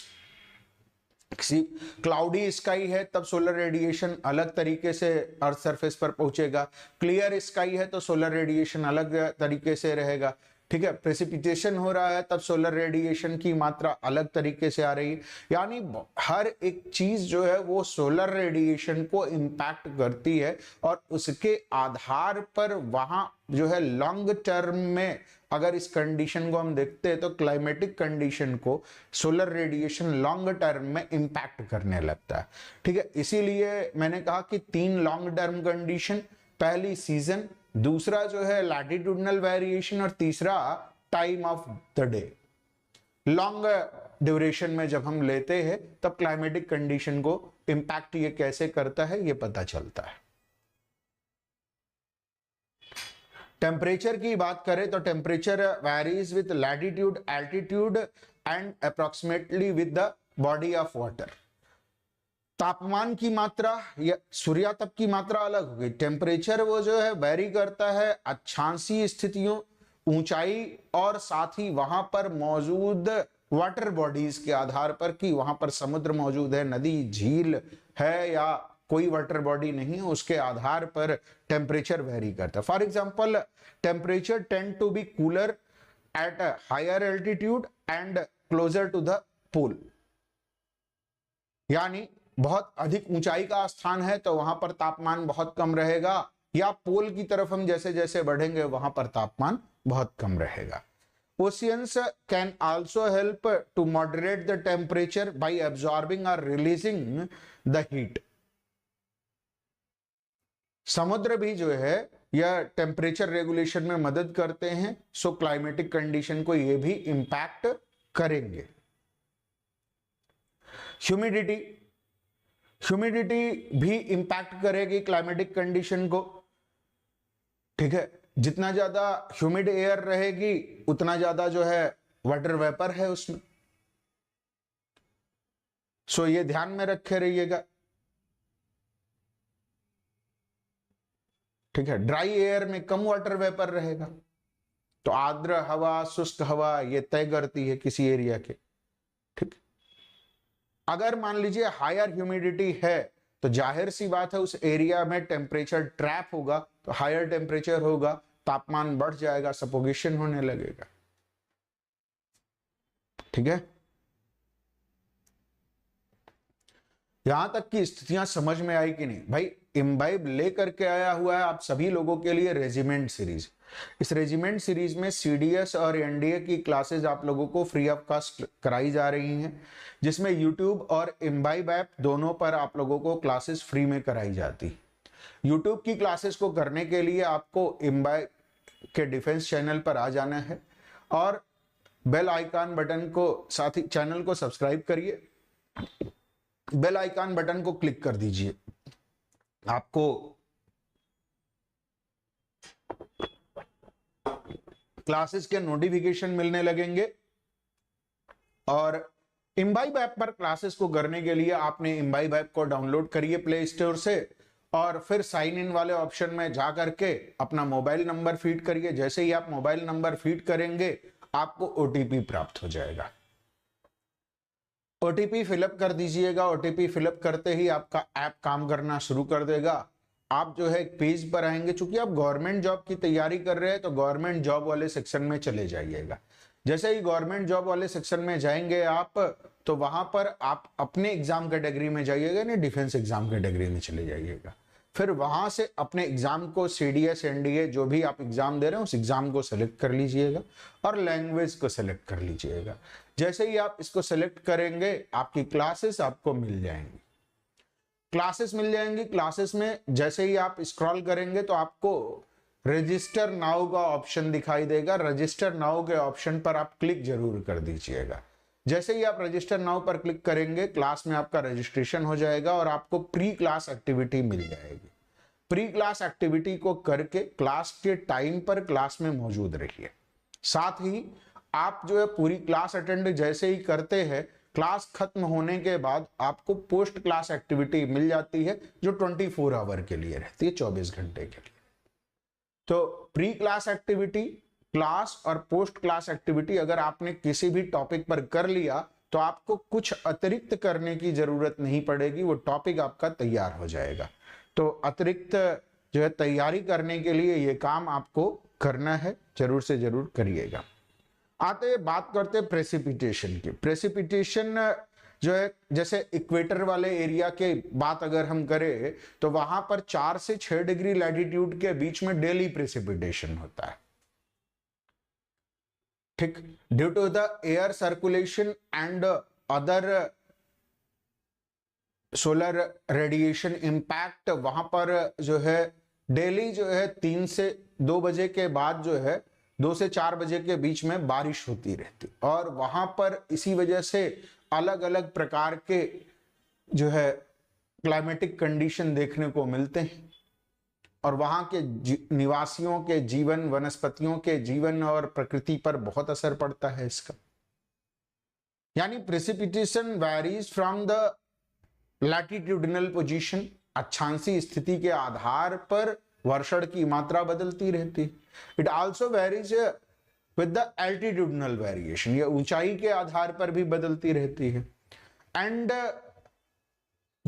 किसी क्लाउडी स्काई है तब सोलर रेडिएशन अलग तरीके से अर्थ सरफेस पर पहुंचेगा, क्लियर स्काई है तो सोलर रेडिएशन अलग तरीके से रहेगा। ठीक है, प्रेसिपिटेशन हो रहा है तब सोलर रेडिएशन की मात्रा अलग तरीके से आ रही है। यानी हर एक चीज जो है वो सोलर रेडिएशन को इंपैक्ट करती है और उसके आधार पर वहां जो है लॉन्ग टर्म में अगर इस कंडीशन को हम देखते हैं तो क्लाइमेटिक कंडीशन को सोलर रेडिएशन लॉन्ग टर्म में इंपैक्ट करने लगता है। ठीक है, इसीलिए मैंने कहा कि 3 लॉन्ग टर्म कंडीशन, पहली सीजन, दूसरा जो है लैटिट्यूडनल वेरिएशन और तीसरा time of the day. Long duration में जब हम लेते हैं तब क्लाइमेटिक कंडीशन को इंपैक्ट ये कैसे करता है ये पता चलता है। टेम्परेचर की बात करें तो temperature varies with latitude, altitude and approximately with the body of water. तापमान की मात्रा या सूर्य तप की मात्रा अलग हो गई। टेम्परेचर वो जो है वेरी करता है अक्षांशीय स्थितियों, ऊंचाई और साथ ही वहां पर मौजूद वाटर बॉडीज के आधार पर कि वहां पर समुद्र मौजूद है, नदी, झील है या कोई वाटर बॉडी नहीं है, उसके आधार पर टेम्परेचर वेरी करता है। For example, temperature tend to be cooler at a higher altitude and closer to the pole, यानी बहुत अधिक ऊंचाई का स्थान है तो वहां पर तापमान बहुत कम रहेगा, या पोल की तरफ हम जैसे जैसे बढ़ेंगे वहां पर तापमान बहुत कम रहेगा। Oceans can also help to moderate the temperature by absorbing or releasing the heat. समुद्र भी जो है यह टेम्परेचर रेगुलेशन में मदद करते हैं, सो क्लाइमेटिक कंडीशन को ये भी इंपैक्ट करेंगे। ह्यूमिडिटी, ह्यूमिडिटी भी इंपैक्ट करेगी क्लाइमेटिक कंडीशन को, ठीक है। जितना ज्यादा ह्यूमिड एयर रहेगी उतना ज्यादा जो है वाटर वेपर है उसमें, सो ये ध्यान में रखे रहिएगा, ठीक है। ड्राई एयर में कम वाटर वेपर रहेगा, तो आर्द्र हवा, शुष्क हवा ये तय करती है किसी एरिया के, ठीक। अगर मान लीजिए हायर ह्यूमिडिटी है तो जाहिर सी बात है उस एरिया में टेम्परेचर ट्रैप होगा, तो हायर टेम्परेचर होगा, तापमान बढ़ जाएगा, सफोकेशन होने लगेगा, ठीक है। यहां तक की स्थितियां समझ में आई कि नहीं भाई? इम्बाइब लेकर के आया हुआ है आप सभी लोगों के लिए रेजिमेंट सीरीज। इस रेजिमेंट सीरीज में सीडीएस और एनडीए की क्लासेस आप लोगों को फ्री ऑफ कॉस्ट कराई जा रही हैं, जिसमें यूट्यूब और इम्बाइब ऐप दोनों पर आप लोगों को क्लासेस फ्री में कराई जाती। यूट्यूब की क्लासेस को करने के लिए आपको इम्बाइब के डिफेंस चैनल पर आ जाना है और बेल आइकन बटन को, साथ ही चैनल को सब्सक्राइब करिए, बेल आइकन बटन को क्लिक कर दीजिए, आपको क्लासेस के नोटिफिकेशन मिलने लगेंगे। और इम्बाइब ऐप पर क्लासेस को करने के लिए आपने इम्बाइब ऐप को डाउनलोड करिए प्ले स्टोर से, और फिर साइन इन वाले ऑप्शन में जा करके अपना मोबाइल नंबर फीड करिए। जैसे ही आप मोबाइल नंबर फीड करेंगे आपको ओटीपी प्राप्त हो जाएगा, ओटीपी फिलअप कर दीजिएगा। ओटीपी फिलअप करते ही आपका ऐप काम करना शुरू कर देगा। आप जो है एक पेज पर आएंगे, चूंकि आप गवर्नमेंट जॉब की तैयारी कर रहे हैं तो गवर्नमेंट जॉब वाले सेक्शन में चले जाइएगा। जैसे ही गवर्नमेंट जॉब वाले सेक्शन में जाएंगे आप, तो वहां पर आप अपने एग्जाम कैटेगरी में जाइएगा, नहीं डिफेंस एग्जाम कैटेगरी में चले जाइएगा। फिर वहां से अपने एग्जाम को सीडीएस एनडीए जो भी आप एग्जाम दे रहे हैं उस एग्जाम को सेलेक्ट कर लीजिएगा और लैंग्वेज को सेलेक्ट कर लीजिएगा। जैसे ही आप इसको सेलेक्ट करेंगे आपकी क्लासेस आपको मिल जाएंगी, क्लासेस मिल जाएंगी। क्लासेस में जैसे ही आप स्क्रॉल करेंगे तो आपको रजिस्टर नाउ का ऑप्शन दिखाई देगा। रजिस्टर नाउ के ऑप्शन पर आप क्लिक जरूर कर दीजिएगा। जैसे ही आप रजिस्टर नाउ पर क्लिक करेंगे क्लास में आपका रजिस्ट्रेशन हो जाएगा और आपको प्री क्लास एक्टिविटी मिल जाएगी। प्री क्लास एक्टिविटी को करके क्लास के टाइम पर क्लास में मौजूद रहिए। साथ ही आप जो है पूरी क्लास अटेंड जैसे ही करते हैं, क्लास खत्म होने के बाद आपको पोस्ट क्लास एक्टिविटी मिल जाती है जो 24 आवर के लिए रहती है, 24 घंटे के लिए। तो प्री क्लास एक्टिविटी, क्लास और पोस्ट क्लास एक्टिविटी अगर आपने किसी भी टॉपिक पर कर लिया तो आपको कुछ अतिरिक्त करने की जरूरत नहीं पड़ेगी, वो टॉपिक आपका तैयार हो जाएगा। तो अतिरिक्त जो है तैयारी करने के लिए ये काम आपको करना है, जरूर से जरूर करिएगा। आते बात करते प्रेसिपिटेशन की। प्रेसिपिटेशन जो है जैसे इक्वेटर वाले एरिया के बात अगर हम करें तो वहां पर 4 से 6 डिग्री लैटिट्यूड के बीच में डेली प्रेसिपिटेशन होता है, ठीक। Due to the air circulation and other solar radiation impact, वहां पर जो है डेली जो है 3 से 2 बजे के बाद जो है 2 से 4 बजे के बीच में बारिश होती रहती, और वहां पर इसी वजह से अलग अलग प्रकार के जो है क्लाइमेटिक कंडीशन देखने को मिलते हैं, और वहां के निवासियों के जीवन, वनस्पतियों के जीवन और प्रकृति पर बहुत असर पड़ता है इसका। यानी precipitation varies from the latitudinal position, अक्षांशीय स्थिति के आधार पर वर्षण की मात्रा बदलती रहती है। It also varies with the altitudinal variation, ये ऊंचाई के आधार पर भी बदलती रहती है। And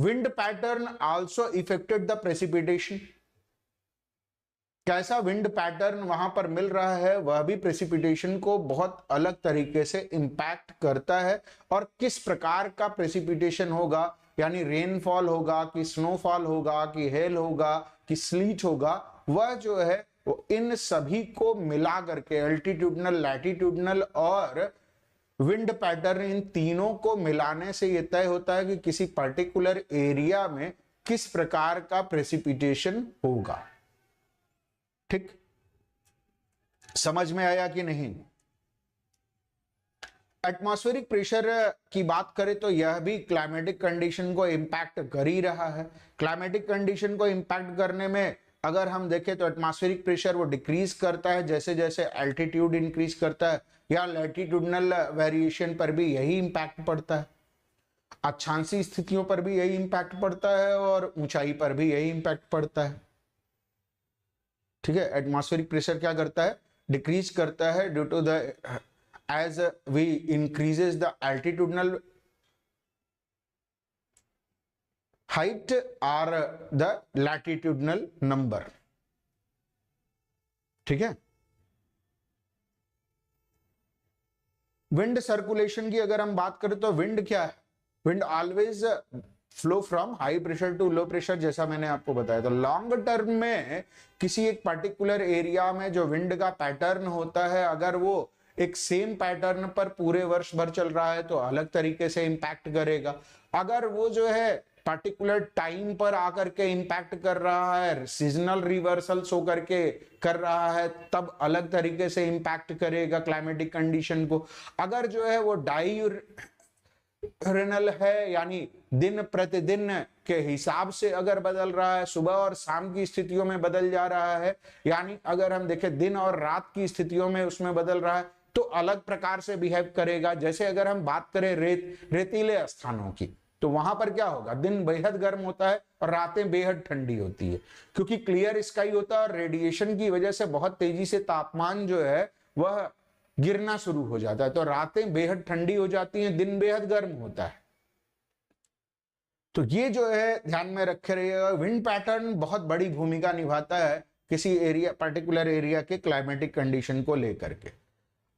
wind pattern also affected the precipitation. कैसा विंड पैटर्न वहां पर मिल रहा है वह भी प्रेसिपिटेशन को बहुत अलग तरीके से इंपैक्ट करता है। और किस प्रकार का प्रेसिपिटेशन होगा, यानी रेनफॉल होगा कि स्नोफॉल होगा कि हेल होगा कि स्लीट होगा, वह जो है वो इन सभी को मिला करके एल्टीट्यूडनल, लैटिट्यूडनल और विंड पैटर्न, इन तीनों को मिलाने से यह तय होता है कि किसी पर्टिकुलर एरिया में किस प्रकार का प्रेसिपिटेशन होगा। ठीक, समझ में आया कि नहीं? एटमॉस्फेरिक प्रेशर की बात करें तो यह भी क्लाइमेटिक कंडीशन को इंपैक्ट कर ही रहा है। क्लाइमेटिक कंडीशन को इंपैक्ट करने में अगर हम देखें तो एटमॉस्फेरिक प्रेशर वो डिक्रीज करता है जैसे जैसे एल्टीट्यूड इंक्रीज करता है, या लैटिट्यूडनल वेरिएशन पर भी यही इंपैक्ट पड़ता है, अक्षांशीय स्थितियों पर भी यही इंपैक्ट पड़ता है और ऊंचाई पर भी यही इंपैक्ट पड़ता है। ठीक है, एटमॉस्फेरिक प्रेशर क्या करता है, डिक्रीज करता है due to the as we increases the altitudinal height or the latitudinal number। ठीक है, विंड सर्कुलेशन की अगर हम बात करें तो विंड क्या है, wind always flow from high pressure to low pressure, जैसा मैंने आपको बताया। तो लॉन्ग टर्म में किसी एक पर्टिकुलर एरिया में जो विंड का पैटर्न होता है, अगर वो एक सेम पैटर्न पर पूरे वर्ष भर चल रहा है तो अलग तरीके से इंपैक्ट करेगा। अगर वो जो है पर्टिकुलर टाइम पर आकर के इंपैक्ट कर रहा है, सीजनल रिवर्सल्स होकर के कर रहा है, तब अलग तरीके से इंपैक्ट करेगा क्लाइमेटिक कंडीशन को। अगर जो है वो डायरेनल है, यानी दिन प्रतिदिन के हिसाब से अगर बदल रहा है, सुबह और शाम की स्थितियों में बदल जा रहा है, यानी अगर हम देखें दिन और रात की स्थितियों में उसमें बदल रहा है, तो अलग प्रकार से बिहेव करेगा। जैसे अगर हम बात करें रेतीले स्थानों की, तो वहां पर क्या होगा, दिन बेहद गर्म होता है और रातें बेहद ठंडी होती है, क्योंकि क्लियर स्काई होता है और रेडिएशन की वजह से बहुत तेजी से तापमान जो है वह गिरना शुरू हो जाता है। तो रातें बेहद ठंडी हो जाती हैं, दिन बेहद गर्म होता है। तो ये जो है ध्यान में रखे रहिएगा, विंड पैटर्न बहुत बड़ी भूमिका निभाता है किसी एरिया, पर्टिकुलर एरिया के क्लाइमेटिक कंडीशन को लेकर के।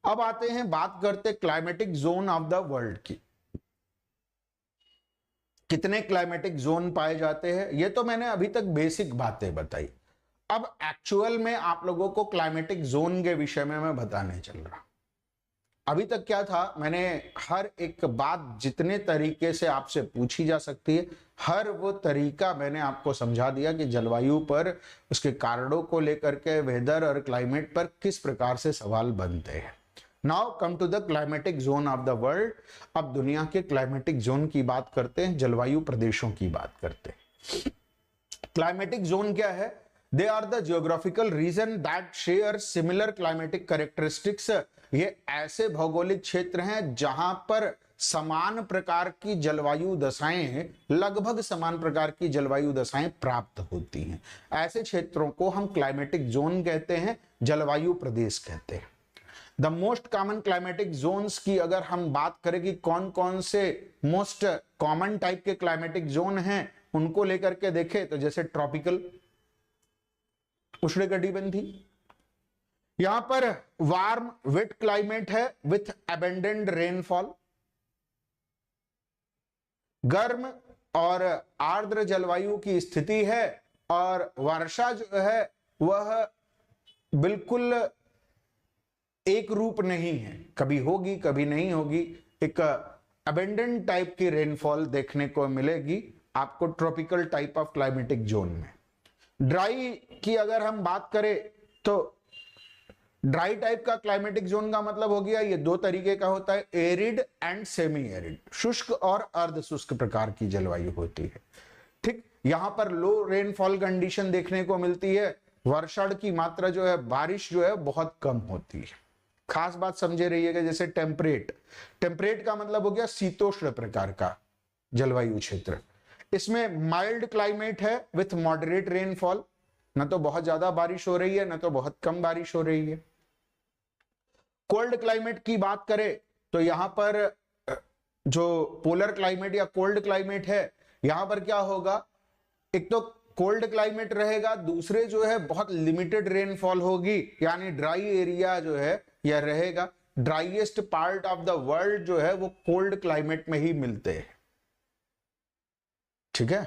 अब आते हैं, बात करते climatic zone of the world की। कितने क्लाइमेटिक जोन पाए जाते हैं, ये तो मैंने अभी तक बेसिक बातें बताई। अब एक्चुअल में आप लोगों को क्लाइमेटिक जोन के विषय में मैं बताने चल रहा। अभी तक क्या था, मैंने हर एक बात जितने तरीके से आपसे पूछी जा सकती है, हर वो तरीका मैंने आपको समझा दिया कि जलवायु पर, उसके कारणों को लेकर के, वेदर और क्लाइमेट पर किस प्रकार से सवाल बनते हैं। Now come to the climatic zone of the world. अब दुनिया के क्लाइमेटिक जोन की बात करते हैं, जलवायु प्रदेशों की बात करते हैं। क्लाइमेटिक जोन क्या है? They are the geographical region that share similar climatic characteristics. ये ऐसे भौगोलिक क्षेत्र हैं जहां पर समान प्रकार की जलवायु दशाएं, लगभग समान प्रकार की जलवायु दशाएं प्राप्त होती हैं। ऐसे क्षेत्रों को हम क्लाइमेटिक जोन कहते हैं, जलवायु प्रदेश कहते हैं। The most common climatic zones की अगर हम बात करें कि कौन कौन से मोस्ट कॉमन टाइप के क्लाइमेटिक जोन हैं, उनको लेकर के देखें तो जैसे ट्रॉपिकल, उष्णकटिबंधी, यहां पर वार्म वेट क्लाइमेट है विथ अबंडेंट रेनफॉल। गर्म और आर्द्र जलवायु की स्थिति है और वर्षा जो है वह बिल्कुल एक रूप नहीं है, कभी होगी कभी नहीं होगी। एक अबंडेंट टाइप की रेनफॉल देखने को मिलेगी आपको tropical type of climatic zone में। ड्राई की अगर हम बात करें तो ड्राई टाइप का क्लाइमेटिक जोन का मतलब हो गया, ये दो तरीके का होता है, एरिड एंड सेमी एरिड, शुष्क और अर्ध शुष्क प्रकार की जलवायु होती है। ठीक, यहां पर लो रेनफॉल कंडीशन देखने को मिलती है, वर्षा की मात्रा जो है, बारिश जो है बहुत कम होती है। खास बात समझे रहिएगा, जैसे टेम्परेट, टेम्परेट का मतलब हो गया शीतोष्ण प्रकार का जलवायु क्षेत्र। इसमें माइल्ड क्लाइमेट है विथ मॉडरेट रेनफॉल, न तो बहुत ज्यादा बारिश हो रही है न तो बहुत कम बारिश हो रही है। कोल्ड क्लाइमेट की बात करें तो यहां पर जो पोलर क्लाइमेट या कोल्ड क्लाइमेट है, यहां पर क्या होगा, एक तो कोल्ड क्लाइमेट रहेगा, दूसरे जो है बहुत लिमिटेड रेनफॉल होगी, यानी ड्राई एरिया जो है यह रहेगा। Driest part of the world जो है वो कोल्ड क्लाइमेट में ही मिलते हैं। ठीक है,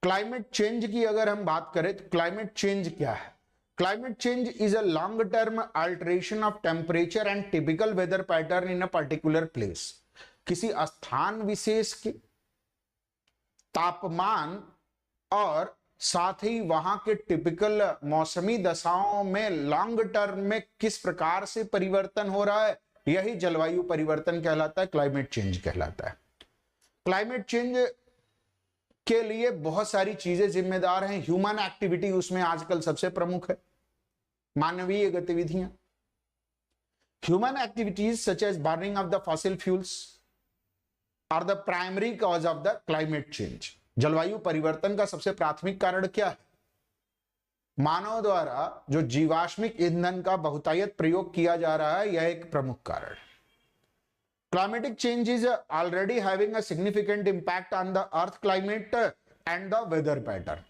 क्लाइमेट चेंज की अगर हम बात करें तो क्लाइमेट चेंज क्या है? Climate change is a long term alteration of temperature and typical weather pattern in a particular place. किसी स्थान विशेष के तापमान और साथ ही वहां के टिपिकल मौसमी दशाओं में लॉन्ग टर्म में किस प्रकार से परिवर्तन हो रहा है, यही जलवायु परिवर्तन कहलाता है, क्लाइमेट चेंज कहलाता है। क्लाइमेट चेंज के लिए बहुत सारी चीजें जिम्मेदार हैं। ह्यूमन एक्टिविटी उसमें आजकल सबसे प्रमुख है, मानवीय गतिविधियां। Human activities such as burning of the fossil fuels are the primary cause of the climate change. जलवायु परिवर्तन का सबसे प्राथमिक कारण क्या है? मानव द्वारा जो जीवाश्मिक ईंधन का बहुतायत प्रयोग किया जा रहा है, यह एक प्रमुख कारण है। Climatic change is already having a significant impact on the earth climate and the weather pattern.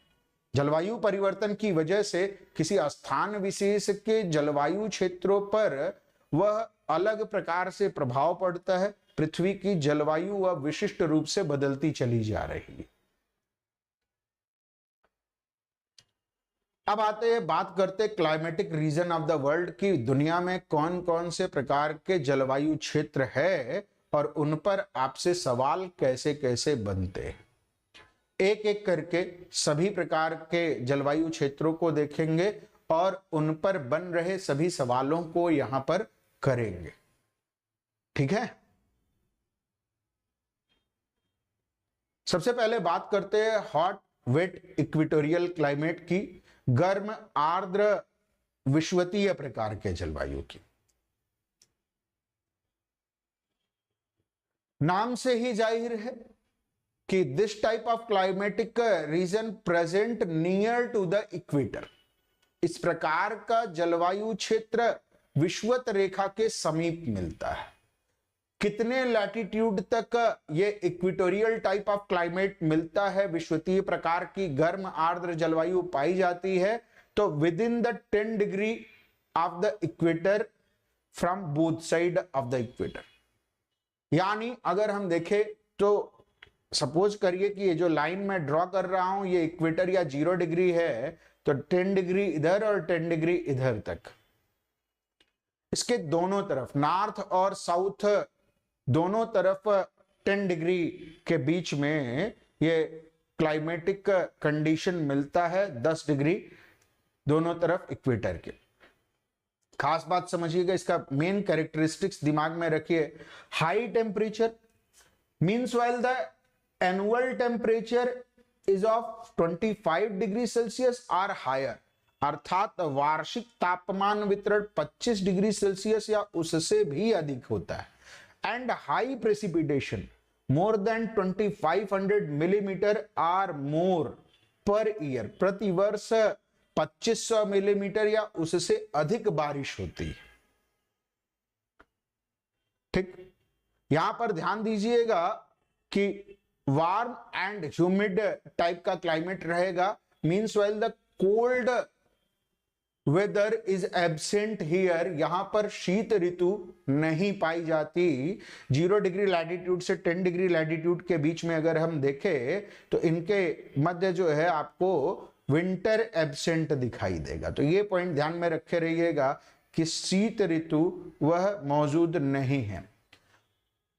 जलवायु परिवर्तन की वजह से किसी स्थान विशेष के जलवायु क्षेत्रों पर वह अलग प्रकार से प्रभाव पड़ता है। पृथ्वी की जलवायु वह विशिष्ट रूप से बदलती चली जा रही है। अब आते हैं, बात करते climatic reason of the world की दुनिया में कौन कौन से प्रकार के जलवायु क्षेत्र है और उन पर आपसे सवाल कैसे कैसे बनते हैं। एक एक करके सभी प्रकार के जलवायु क्षेत्रों को देखेंगे और उन पर बन रहे सभी सवालों को यहां पर करेंगे। ठीक है, सबसे पहले बात करते हैं हॉट वेट इक्वेटोरियल क्लाइमेट की, गर्म आर्द्र विषुवतीय प्रकार के जलवायु की। नाम से ही जाहिर है कि this type of climatic region present near to the equator. इस प्रकार का जलवायु क्षेत्र विषुवत रेखा के समीप मिलता है। कितने लैटिट्यूड तक ये इक्वेटोरियल टाइप ऑफ क्लाइमेट मिलता है, विषुवतीय प्रकार की गर्म आर्द्र जलवायु पाई जाती है? तो with in the 10 degree of the equator from both side of the equator. यानी अगर हम देखें तो सपोज करिए कि ये जो लाइन मैं ड्रॉ कर रहा हूं ये इक्वेटर या 0 डिग्री है, तो 10 डिग्री इधर और 10 डिग्री इधर तक, इसके दोनों तरफ नॉर्थ और साउथ दोनों तरफ 10 डिग्री के बीच में ये क्लाइमेटिक कंडीशन मिलता है, 10 डिग्री दोनों तरफ इक्वेटर के। खास बात समझिएगा, इसका मेन कैरेक्टरिस्टिक्स दिमाग में रखिए। High temperature means while the annual temperature is of 25 degree Celsius और हायर, अर्थात वार्षिक तापमान वितरण 25 डिग्री सेल्सियस या उससे भी अधिक होता है। And high precipitation more than 2500 millimetre or more per year, प्रति वर्ष 2500 मिलीमीटर या उससे अधिक बारिश होती है। ठीक, यहां पर ध्यान दीजिएगा कि वार्म एंड ह्यूमिड टाइप का क्लाइमेट रहेगा, means while the cold weather is absent here. यहां पर शीत ऋतु नहीं पाई जाती। 0 डिग्री लैटिट्यूड से 10 डिग्री लैटिट्यूड के बीच में अगर हम देखें तो इनके मध्य जो है आपको विंटर एब्सेंट दिखाई देगा। तो ये पॉइंट ध्यान में रखे रहिएगा कि शीत ऋतु वह मौजूद नहीं है।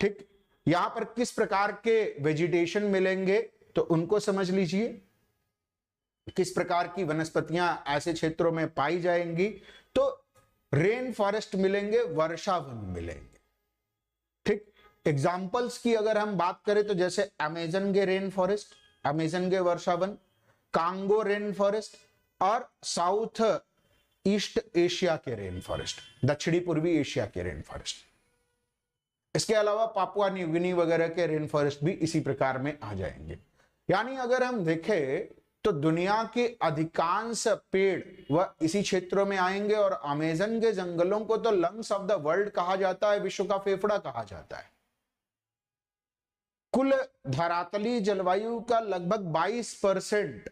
ठीक, यहां पर किस प्रकार के वेजिटेशन मिलेंगे तो उनको समझ लीजिए। किस प्रकार की वनस्पतियां ऐसे क्षेत्रों में पाई जाएंगी, तो रेन फॉरेस्ट मिलेंगे, वर्षा वन मिलेंगे। ठीक, एग्जाम्पल्स की अगर हम बात करें तो जैसे अमेजन के रेन फॉरेस्ट, अमेजन के वर्षा वन, कांगो रेन फॉरेस्ट और साउथ ईस्ट एशिया के रेन फॉरेस्ट, दक्षिणी पूर्वी एशिया के रेन फॉरेस्ट। इसके अलावा पापुआ न्यू गिनी वगैरह के रेन फॉरेस्ट भी इसी प्रकार में आ जाएंगे। यानी अगर हम देखें तो दुनिया के अधिकांश पेड़ वह इसी क्षेत्रों में आएंगे, और अमेजन के जंगलों को तो लंग्स ऑफ द वर्ल्ड कहा जाता है, विश्व का फेफड़ा कहा जाता है। कुल धरातली जलवायु का लगभग 22%,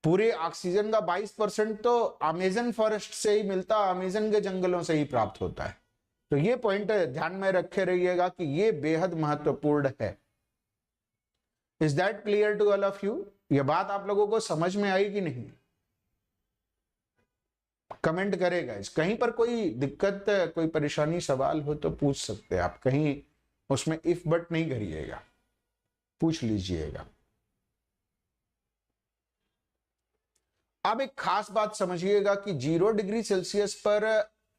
पूरे ऑक्सीजन का 22% तो अमेजन फॉरेस्ट से ही मिलता है, अमेजन के जंगलों से ही प्राप्त होता है। तो ये पॉइंट ध्यान में रखे रहिएगा कि ये बेहद महत्वपूर्ण है। Is that clear to all of you? ये बात आप लोगों को समझ में आई कि नहीं? कमेंट करेगा। कहीं पर कोई दिक्कत, कोई परेशानी, सवाल हो तो पूछ सकते हैं आप, कहीं उसमें इफ बट नहीं करिएगा, पूछ लीजिएगा। अब एक खास बात समझिएगा कि 0 डिग्री सेल्सियस पर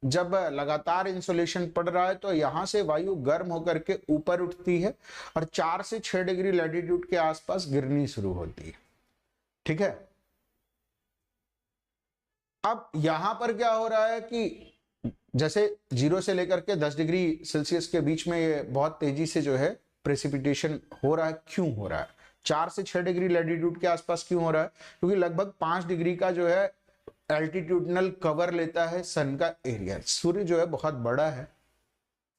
जब लगातार इंसोलेशन पड़ रहा है तो यहां से वायु गर्म होकर के ऊपर उठती है और 4 से 6 डिग्री लैटिट्यूड के आसपास गिरनी शुरू होती है। ठीक है, अब यहां पर क्या हो रहा है कि जैसे 0 से लेकर के 10 डिग्री सेल्सियस के बीच में ये बहुत तेजी से जो है प्रेसिपिटेशन हो रहा है। क्यों हो रहा है? 4 से 6 डिग्री लैटिट्यूड के आसपास क्यों हो रहा है? क्योंकि लगभग 5 डिग्री का जो है एल्टीट्यूडनल कवर लेता है सन का एरिया। सूर्य जो है बहुत बड़ा है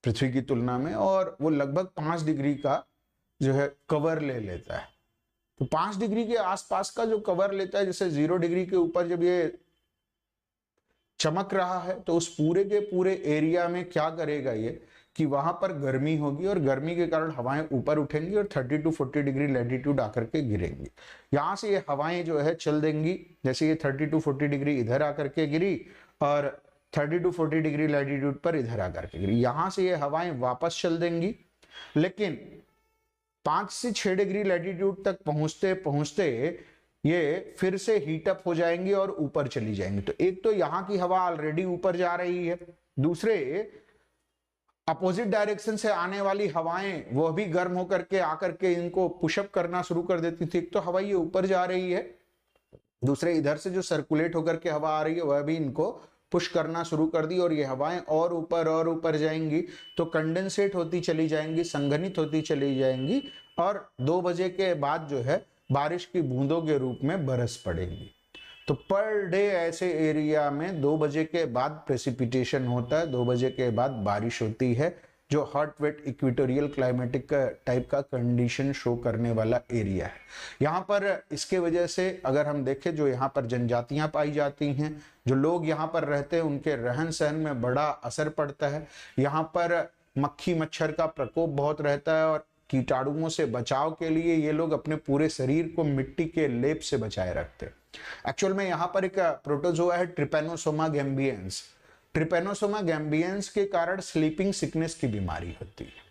पृथ्वी की तुलना में, और वो लगभग 5 डिग्री का जो है कवर ले लेता है। तो 5 डिग्री के आसपास का जो कवर लेता है, जैसे 0 डिग्री के ऊपर जब ये चमक रहा है तो उस पूरे के पूरे एरिया में क्या करेगा ये कि वहां पर गर्मी होगी, और गर्मी के कारण हवाएं ऊपर उठेंगी और 30 to 40 डिग्री लैटिट्यूड आकर के गिरेंगी। यहां से ये हवाएं जो है चल देंगी, जैसे ये 30 to 40 डिग्री इधर आकर के गिरी और 30 to 40 डिग्री लैटिट्यूड पर इधर आकर के गिरी। यहां से ये हवाएं वापस चल देंगी, लेकिन 5 से 6 डिग्री लैटिट्यूड तक पहुंचते पहुंचते ये फिर से हीटअप हो जाएंगी और ऊपर चली जाएंगी। तो एक तो यहाँ की हवा ऑलरेडी ऊपर जा रही है, दूसरे अपोजिट डायरेक्शन से आने वाली हवाएं वो भी गर्म होकर के आकर के इनको पुशअप करना शुरू कर देती थी। एक तो हवा ये ऊपर जा रही है, दूसरे इधर से जो सर्कुलेट होकर के हवा आ रही है वह भी इनको पुश करना शुरू कर दी, और ये हवाएं और ऊपर जाएंगी तो कंडेंसेट होती चली जाएंगी, संघनित होती चली जाएंगी, और 2 बजे के बाद जो है बारिश की बूंदों के रूप में बरस पड़ेगी। तो पर डे ऐसे एरिया में 2 बजे के बाद प्रेसिपिटेशन होता है, 2 बजे के बाद बारिश होती है, जो hot wet equatorial climatic type का कंडीशन शो करने वाला एरिया है। यहाँ पर इसके वजह से अगर हम देखें, जो यहाँ पर जनजातियां पाई जाती हैं, जो लोग यहाँ पर रहते हैं, उनके रहन सहन में बड़ा असर पड़ता है। यहाँ पर मक्खी मच्छर का प्रकोप बहुत रहता है, और कीटाणुओं से बचाव के लिए ये लोग अपने पूरे शरीर को मिट्टी के लेप से बचाए रखते हैं। एक्चुअल में यहाँ पर एक प्रोटोजोआ है ट्रिपेनोसोमा गैम्बियंस। ट्रिपेनोसोमा गैम्बियंस के कारण स्लीपिंग सिकनेस की बीमारी होती है,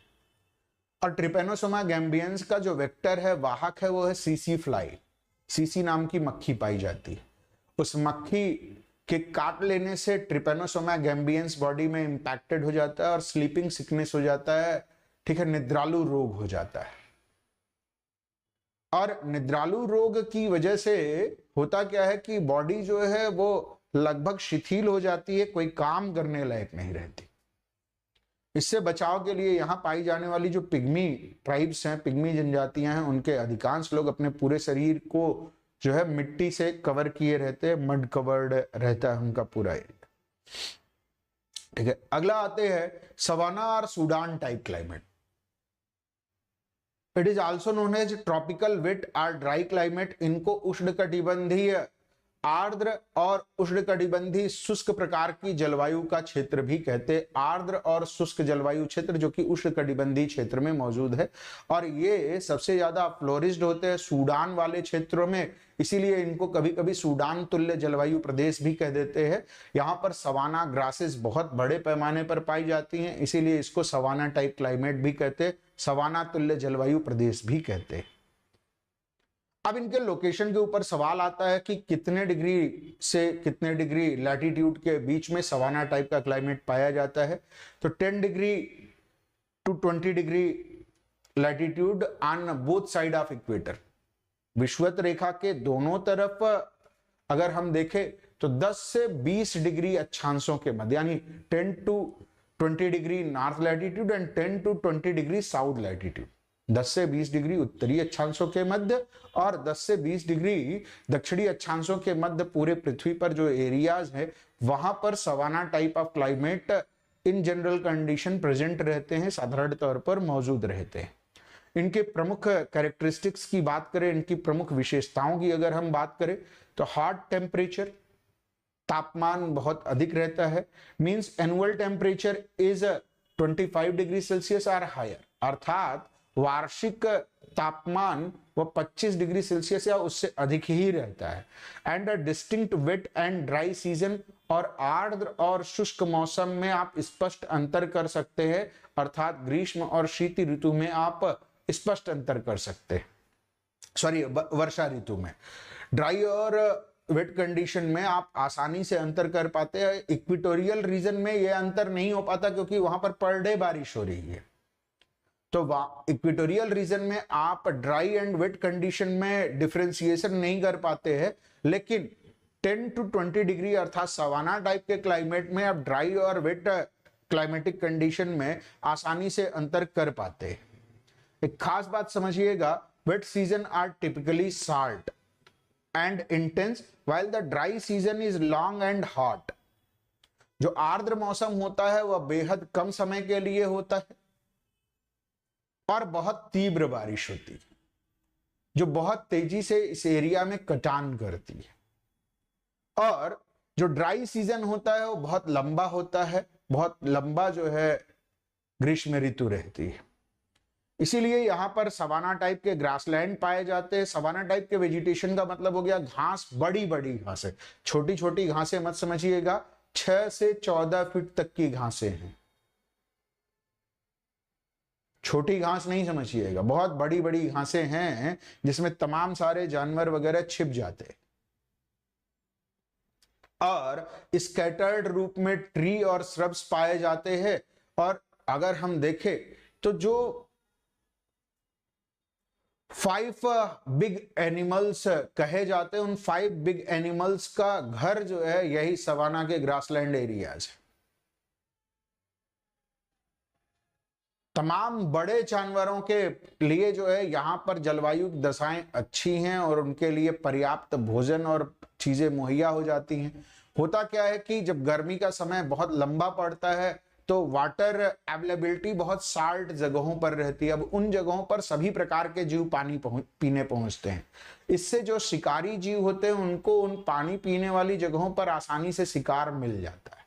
और ट्रिपेनोसोमा गैम्बियंस का जो वेक्टर है, वाहक है, वो है सीसी फ्लाई। सीसी नाम की मक्खी पाई जाती है। उस मक्खी के काट लेने से ट्रिपेनोसोमा गैम्बियंस बॉडी में इंपैक्टेड हो जाता है और स्लीपिंग सिकनेस हो जाता है। ठीक है, निद्रालु रोग हो जाता है। और निद्रालु रोग की वजह से होता क्या है कि बॉडी जो है वो लगभग शिथिल हो जाती है, कोई काम करने लायक नहीं रहती। इससे बचाव के लिए यहाँ पाई जाने वाली जो पिग्मी ट्राइब्स हैं, पिग्मी जनजातियां हैं, उनके अधिकांश लोग अपने पूरे शरीर को जो है मिट्टी से कवर किए रहते हैं, मड कवर्ड रहता है उनका पूरा एरिया। ठीक है, अगला आते हैं सवाना और Sudan type climate. It is also known as tropical wet और ड्राई क्लाइमेट। इनको उष्णकटिबंधीय आर्द्र और उष्णकटिबंधीय शुष्क प्रकार की जलवायु का क्षेत्र भी कहते हैं। आर्द्र और शुष्क जलवायु क्षेत्र जो कि उष्णकटिबंधीय क्षेत्र में मौजूद है, और ये सबसे ज्यादा फ्लोरिस्ड होते हैं सूडान वाले क्षेत्रों में, इसीलिए इनको कभी कभी सूडान तुल्य जलवायु प्रदेश भी कह देते हैं। यहाँ पर सवाना ग्रासेस बहुत बड़े पैमाने पर पाई जाती हैं, इसीलिए इसको सवाना टाइप क्लाइमेट भी कहते हैं, सवाना तुल्य जलवायु प्रदेश भी कहते हैं। अब इनके लोकेशन के ऊपर सवाल आता है कि कितने डिग्री से कितने डिग्री लैटिट्यूड के बीच में सवाना टाइप का क्लाइमेट पाया जाता है। तो 10 degree to 20 degree latitude on both side of equator. विषुवत रेखा के दोनों तरफ अगर हम देखें तो 10 से 20 डिग्री अक्षांशों के मध्य, यानी 10 to 20 degree north latitude and 10 to 20 degree south latitude. 10 से 20 डिग्री उत्तरी अक्षांशों के मध्य और 10 से 20 डिग्री दक्षिणी अक्षांशों के मध्य पूरे पृथ्वी पर जो एरियाज है वहां पर savanna type of climate in general condition present रहते हैं, साधारण तौर पर मौजूद रहते हैं। इनके प्रमुख कैरेक्टरिस्टिक्स की बात करें, इनकी प्रमुख विशेषताओं की अगर हम बात करें तो हॉट टेम्परेचर, तापमान बहुत अधिक रहता है, means annual temperature is 25 degree Celsius और हायर, अर्थात वार्षिक तापमान वो 25 डिग्री सेल्सियस या उससे अधिक ही रहता है। And a distinct wet and dry season, और आर्द्र और शुष्क मौसम में आप स्पष्ट अंतर कर सकते हैं, अर्थात ग्रीष्म और शीत ऋतु में आप स्पष्ट अंतर कर सकते हैं, सॉरी वर्षा ऋतु में। ड्राई और वेट कंडीशन में आप आसानी से अंतर कर पाते हैं। इक्वेटोरियल रीजन में यह अंतर नहीं हो पाता क्योंकि वहां पर पर डे बारिश हो रही है, तो इक्वेटोरियल रीजन में आप ड्राई एंड वेट कंडीशन में डिफरेंशिएशन नहीं कर पाते हैं, लेकिन 10 to 20 डिग्री अर्थात सवाना टाइप के क्लाइमेट में आप ड्राई और वेट क्लाइमेटिक कंडीशन में आसानी से अंतर कर पाते हैं। एक खास बात समझिएगा, wet season are typically short and intense while the dry season is long and hot. जो आर्द्र मौसम होता है वह बेहद कम समय के लिए होता है और बहुत तीव्र बारिश होती है, जो बहुत तेजी से इस एरिया में कटान करती है। और जो ड्राई सीजन होता है वो बहुत लंबा होता है, बहुत लंबा जो है ग्रीष्म ऋतु रहती है। इसीलिए यहां पर सवाना टाइप के ग्रासलैंड पाए जाते हैं। सवाना टाइप के वेजिटेशन का मतलब हो गया घास, बड़ी बड़ी घासें, छोटी छोटी घासें मत समझिएगा, 6 से 14 फीट तक की घासें हैं, छोटी घास नहीं समझिएगा, बहुत बड़ी बड़ी घासें हैं जिसमें तमाम सारे जानवर वगैरह छिप जाते हैं। और स्कैटर्ड रूप में ट्री और श्रब्स पाए जाते हैं। और अगर हम देखें तो जो 5 बिग एनिमल्स कहे जाते हैं, उन 5 बिग एनिमल्स का घर जो है यही सवाना के ग्रासलैंड एरियाज है। तमाम बड़े जानवरों के लिए जो है यहाँ पर जलवायु दशाएं अच्छी हैं और उनके लिए पर्याप्त भोजन और चीजें मुहैया हो जाती हैं। होता क्या है कि जब गर्मी का समय बहुत लंबा पड़ता है तो वाटर अवेलेबिलिटी बहुत साल्ट जगहों पर रहती है। अब उन जगहों पर सभी प्रकार के जीव पानी पीने पहुंचते हैं। इससे जो शिकारी जीव होते हैं उनको उन पानी पीने वाली जगहों पर आसानी से शिकार मिल जाता है।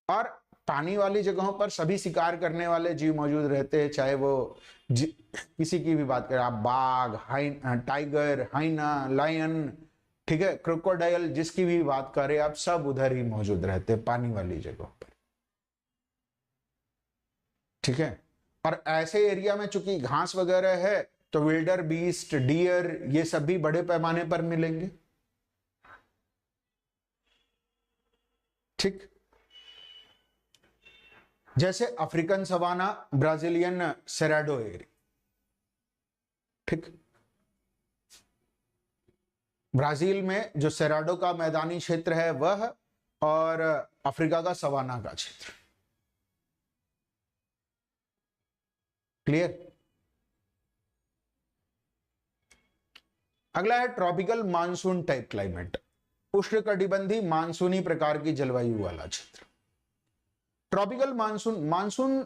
और पानी वाली जगहों पर सभी शिकार करने वाले जीव मौजूद रहते हैं, चाहे वो किसी की भी बात करें आप, बाघ, टाइगर, हाइना, लायन, ठीक है, क्रोकोडाइल, जिसकी भी बात करें आप, सब उधर ही मौजूद रहते हैं पानी वाली जगहों पर, ठीक है। और ऐसे एरिया में चूंकि घास वगैरह है तो विल्डर बीस्ट, डियर, ये सब भी बड़े पैमाने पर मिलेंगे, ठीक। जैसे African savanna, Brazilian cerrado area, ठीक। ब्राजील में जो सेराडो का मैदानी क्षेत्र है वह, और अफ्रीका का सवाना का क्षेत्र, क्लियर। अगला है ट्रॉपिकल मानसून टाइप क्लाइमेट, उष्णकटिबंधीय मानसूनी प्रकार की जलवायु वाला क्षेत्र। ट्रॉपिकल मानसून, मानसूनी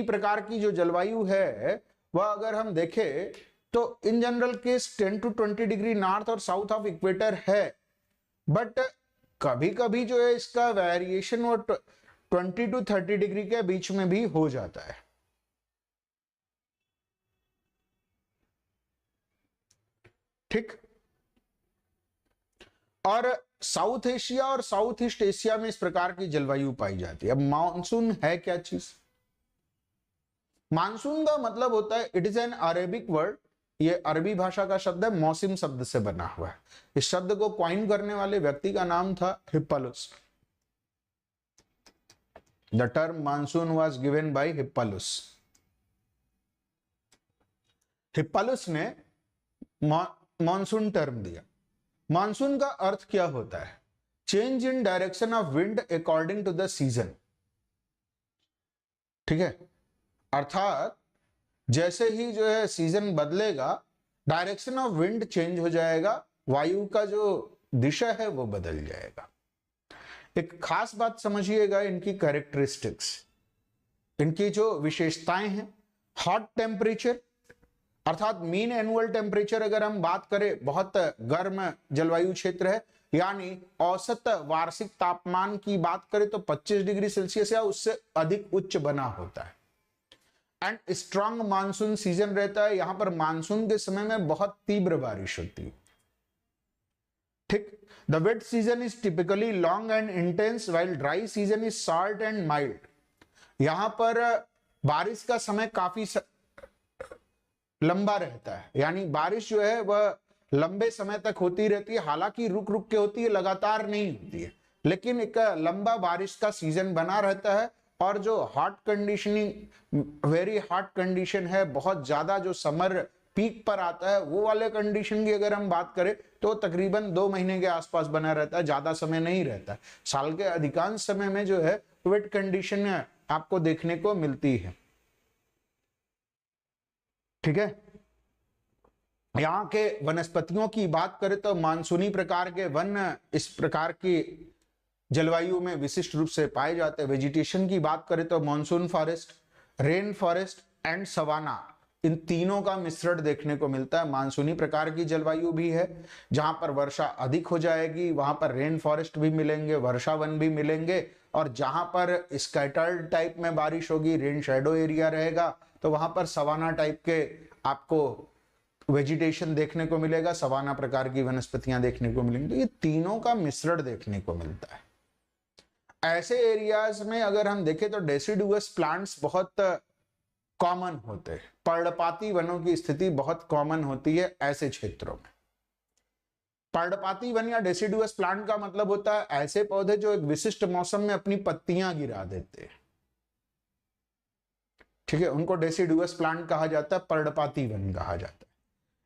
प्रकार की जो जलवायु है वह अगर हम देखें तो in general case 10 to 20 degree north और साउथ ऑफ इक्वेटर है, बट कभी कभी जो है इसका वेरिएशन वो 20 to 30 डिग्री के बीच में भी हो जाता है, ठीक। और साउथ एशिया और साउथ ईस्ट एशिया में इस प्रकार की जलवायु पाई जाती है। अब मानसून है क्या चीज? मानसून का मतलब होता है, it is an Arabic word, ये अरबी भाषा का शब्द है, मौसम शब्द से बना हुआ है। इस शब्द को कॉइन करने वाले व्यक्ति का नाम था Hippalus. The term monsoon was given by Hippalus. Hippalus ने मानसून टर्म दिया। मानसून का अर्थ क्या होता है? Change in direction of wind according to the season, ठीक है। अर्थात जैसे ही जो है सीजन बदलेगा, डायरेक्शन ऑफ विंड चेंज हो जाएगा, वायु का जो दिशा है वो बदल जाएगा। एक खास बात समझिएगा इनकी कैरेक्टरिस्टिक्स, इनकी जो विशेषताएं हैं। हॉट टेम्परेचर अर्थात मीन एनुअल टेम्परेचर अगर हम बात करें, बहुत गर्म जलवायु क्षेत्र है, यानी औसत वार्षिक तापमान की बात करें तो 25 डिग्री सेल्सियस या उससे अधिक उच्च बना होता है। एंड स्ट्रांग मानसून सीजन रहता है, यहां पर मानसून के समय में बहुत तीव्र बारिश होती है। ठीक, the wet season is typically long and intense while dry season is short and mild. यहां पर बारिश का समय काफी लंबा रहता है, यानी बारिश जो है वह लंबे समय तक होती रहती है, हालांकि रुक रुक के होती है, लगातार नहीं होती है, लेकिन एक लंबा बारिश का सीजन बना रहता है। और जो hot conditioning, very hot condition है, बहुत ज्यादा जो समर पीक पर आता है, वो वाले कंडीशन की अगर हम बात करें तो तकरीबन 2 महीने के आसपास बना रहता है, ज्यादा समय नहीं रहता। साल के अधिकांश समय में जो है वेट कंडीशन आपको देखने को मिलती है। ठीक है, यहाँ के वनस्पतियों की बात करें तो मानसूनी प्रकार के वन इस प्रकार की जलवायु में विशिष्ट रूप से पाए जाते हैं। वेजिटेशन की बात करें तो monsoon forest, rain forest and savanna, इन तीनों का मिश्रण देखने को मिलता है। मानसूनी प्रकार की जलवायु भी है जहां पर वर्षा अधिक हो जाएगी, वहां पर रेन फॉरेस्ट भी मिलेंगे, वर्षा वन भी मिलेंगे, और जहां पर स्कैटर्ड टाइप में बारिश होगी, रेन शैडो एरिया रहेगा, तो वहां पर सवाना टाइप के आपको वेजिटेशन देखने को मिलेगा, सवाना प्रकार की वनस्पतियां देखने को मिलेंगी। तो ये तीनों का मिश्रण देखने को मिलता है। ऐसे एरियाज में अगर हम देखें तो डेसिडुअस प्लांट्स बहुत कॉमन होते हैं, पर्णपाती वनों की स्थिति बहुत कॉमन होती है ऐसे क्षेत्रों में। पर्णपाती वन या डेसिडुअस प्लांट का मतलब होता है ऐसे पौधे जो एक विशिष्ट मौसम में अपनी पत्तियां गिरा देते हैं। ठीक है, उनको डेसिडुअस प्लांट कहा जाता है, पर्णपाती वन कहा जाता है।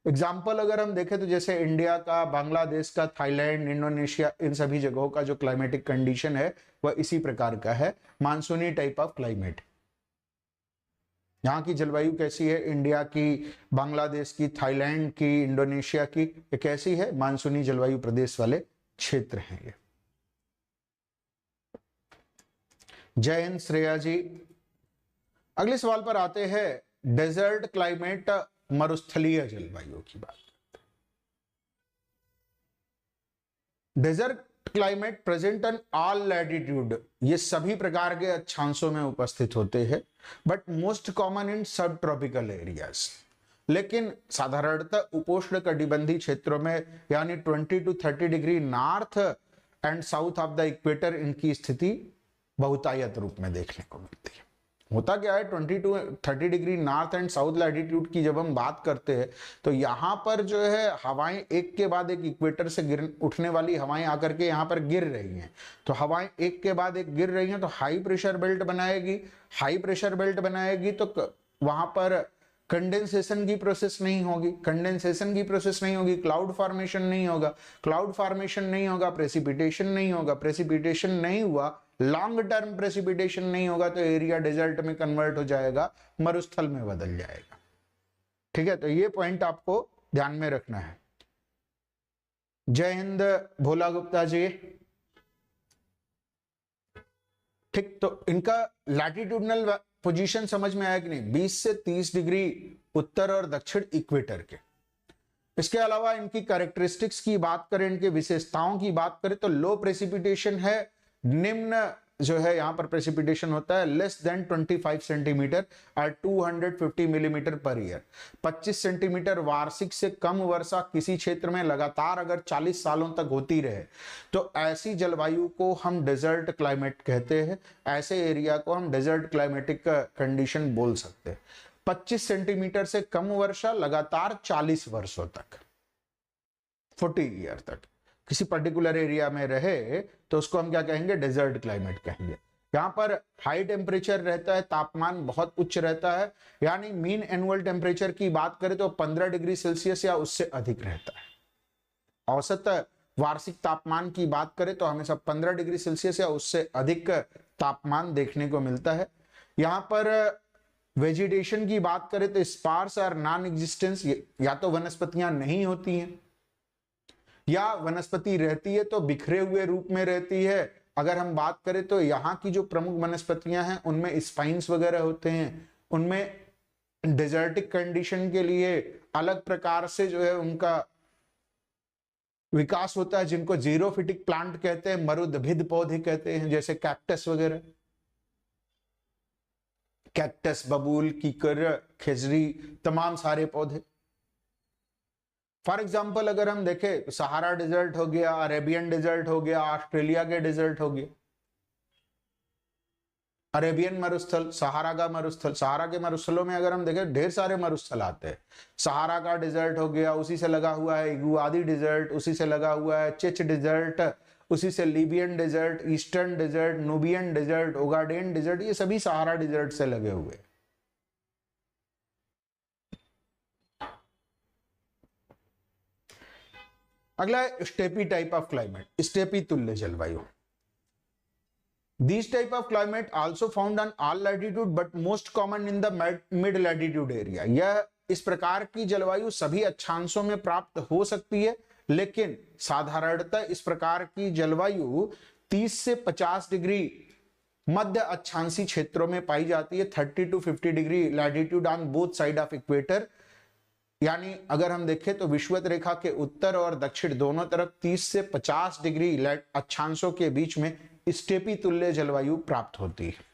एग्जाम्पल अगर हम देखें तो जैसे इंडिया का, बांग्लादेश का, थाईलैंड, इंडोनेशिया, इन सभी जगहों का जो क्लाइमेटिक कंडीशन है वह इसी प्रकार का है, मानसूनी टाइप ऑफ क्लाइमेट। यहाँ की जलवायु कैसी है, इंडिया की, बांग्लादेश की, थाईलैंड की, इंडोनेशिया की, ये कैसी है, मानसूनी जलवायु प्रदेश वाले क्षेत्र हैं ये। जय हिंद श्रेया जी। अगले सवाल पर आते हैं, डेजर्ट क्लाइमेट, मरुस्थलीय जलवायु की बात। Desert climate present on all latitude, ये सभी प्रकार के अक्षांशों में उपस्थित होते हैं, बट मोस्ट कॉमन इन सब ट्रॉपिकल एरियाज। लेकिन साधारणतः उपोष्ण कटिबंधीय क्षेत्रों में, यानी 20 to 30 degree north and south of the equator, इनकी स्थिति बहुतायत रूप में देखने को मिलती है। होता क्या है, 20 to 30 degree north and south latitude की जब हम बात करते हैं तो यहाँ पर जो है हवाएं एक के बाद एक इक्वेटर से गिर उठने वाली हवाएं आकर के यहाँ पर गिर रही हैं। तो हवाएं एक के बाद एक गिर रही हैं तो हाई प्रेशर बेल्ट बनाएगी, हाई प्रेशर बेल्ट बनाएगी तो वहां पर कंडेंसेशन की प्रोसेस नहीं होगी, कंडेंसेशन की प्रोसेस नहीं होगी, क्लाउड फॉर्मेशन नहीं होगा, क्लाउड फॉर्मेशन नहीं होगा, प्रेसिपिटेशन नहीं होगा, प्रेसिपिटेशन नहीं हुआ, लॉन्ग टर्म प्रेसिपिटेशन नहीं होगा तो एरिया डेजर्ट में कन्वर्ट हो जाएगा, मरुस्थल में बदल जाएगा। ठीक है, तो ये पॉइंट आपको ध्यान में रखना है। जय हिंद भोला गुप्ता जी। ठीक, तो इनका लैटिट्यूडनल पोजीशन समझ में आया कि नहीं, 20 से 30 डिग्री उत्तर और दक्षिण इक्वेटर के। इसके अलावा इनकी कैरेक्टरिस्टिक्स की बात करें, इनके विशेषताओं की बात करें तो लो प्रेसिपिटेशन है, निम्न जो है यहां पर प्रेसिपिटेशन होता है लेस देन 25 सेंटीमीटर और 250 मिलीमीटर पर ईयर। 25 सेंटीमीटर वार्षिक से कम वर्षा किसी क्षेत्र में लगातार अगर 40 सालों तक होती रहे तो ऐसी जलवायु को हम डेजर्ट क्लाइमेट कहते हैं। ऐसे एरिया को हम डेजर्ट क्लाइमेटिक कंडीशन बोल सकते हैं। 25 सेंटीमीटर से कम वर्षा लगातार 40 वर्षों तक, 40 ईयर तक किसी पर्टिकुलर एरिया में रहे तो उसको हम क्या कहेंगे, डेजर्ट क्लाइमेट कहेंगे। यहाँ पर हाई टेम्परेचर रहता है, तापमान बहुत उच्च रहता है, यानी मीन एनुअल टेम्परेचर की बात करें तो 15 डिग्री सेल्सियस या उससे अधिक रहता है। औसत वार्षिक तापमान की बात करें तो हमेशा 15 डिग्री सेल्सियस या उससे अधिक तापमान देखने को मिलता है। यहाँ पर वेजिटेशन की बात करें तो स्पार्स और नॉन एग्जिस्टेंस, या तो वनस्पतियां नहीं होती हैं या वनस्पति रहती है तो बिखरे हुए रूप में रहती है। अगर हम बात करें तो यहाँ की जो प्रमुख वनस्पतियां हैं उनमें स्पाइन्स वगैरह होते हैं, उनमें डेजर्टिक कंडीशन के लिए अलग प्रकार से जो है उनका विकास होता है, जिनको जीरोफिटिक प्लांट कहते हैं, मरुदभिद पौधे कहते हैं, जैसे कैक्टस वगैरह, कैक्टस, बबूल, कीकर, खेजरी, तमाम सारे पौधे। फॉर एग्जाम्पल अगर हम देखें तो सहारा डेजर्ट हो गया, अरेबियन डेजर्ट हो गया, ऑस्ट्रेलिया के डेजर्ट हो गया, अरेबियन मरुस्थल, सहारा का मरुस्थल। सहारा के मरुस्थलों में अगर हम देखें ढेर सारे मरुस्थल आते हैं। सहारा का डेजर्ट हो गया, उसी से लगा हुआ है इगुआदी डेजर्ट, उसी से लगा हुआ है चिच डेजर्ट, उसी से Libyan desert, Eastern desert, Nubian desert, Ogaden desert, ये सभी सहारा डेजर्ट से लगे हुए हैं। अगला है steppe type of climate, steppe तुल्य जलवायु। These type of climate also found on all latitude but most common in the mid latitude area। यह इस प्रकार की जलवायु सभी अक्षांशों में प्राप्त हो सकती है, लेकिन साधारणतः इस प्रकार की जलवायु 30 से 50 डिग्री मध्य अक्षांशीय क्षेत्रों में पाई जाती है, 30 to 50 degree latitude on both side of equator. यानी अगर हम देखें तो विषुवत रेखा के उत्तर और दक्षिण दोनों तरफ 30 से 50 डिग्री अक्षांशों के बीच में स्टेपी तुल्य जलवायु प्राप्त होती है।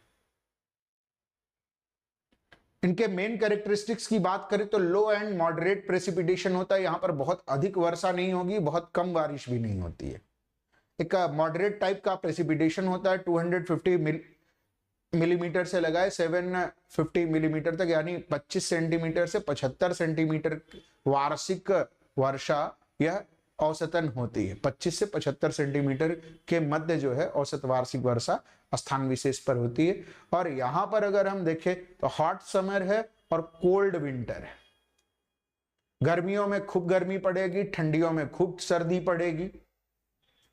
इनके मेन कैरेक्टरिस्टिक्स की बात करें तो लो एंड मॉडरेट प्रेसिपिटेशन होता है, यहां पर बहुत अधिक वर्षा नहीं होगी, बहुत कम बारिश भी नहीं होती है। एक मॉडरेट टाइप का प्रेसिपिटेशन होता है, 250 मिलीमीटर से लगाए 750 मिलीमीटर तक, यानी 25 सेंटीमीटर से 75 सेंटीमीटर वार्षिक वर्षा यह औसतन होती है। 25 से 75 सेंटीमीटर के मध्य जो है औसत वार्षिक वर्षा स्थान विशेष पर होती है। और यहां पर अगर हम देखें तो हॉट समर है और कोल्ड विंटर है। गर्मियों में खूब गर्मी पड़ेगी, ठंडियों में खूब सर्दी पड़ेगी।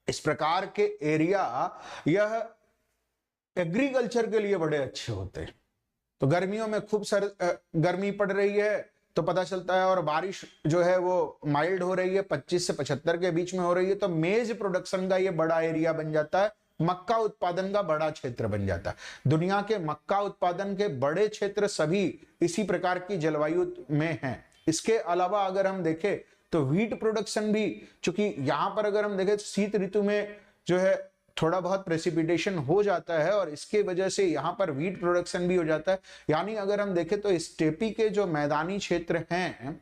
इस प्रकार के एरिया यह एग्रीकल्चर के लिए बड़े अच्छे होते हैं। तो गर्मियों में खूब गर्मी पड़ रही है तो पता चलता है, और बारिश जो है वो माइल्ड हो रही है, 25 से 75 के बीच में हो रही है, तो मेज प्रोडक्शन का ये बड़ा एरिया बन जाता है, मक्का उत्पादन का बड़ा क्षेत्र बन जाता है। दुनिया के मक्का उत्पादन के बड़े क्षेत्र सभी इसी प्रकार की जलवायु में हैं। इसके अलावा अगर हम देखें तो व्हीट प्रोडक्शन भी, चूंकि यहां पर अगर हम देखें तो शीत ऋतु में जो है थोड़ा बहुत प्रेसिपिटेशन हो जाता है और इसके वजह से यहाँ पर व्हीट प्रोडक्शन भी हो जाता है। यानी अगर हम देखें तो स्टेपी के जो मैदानी क्षेत्र हैं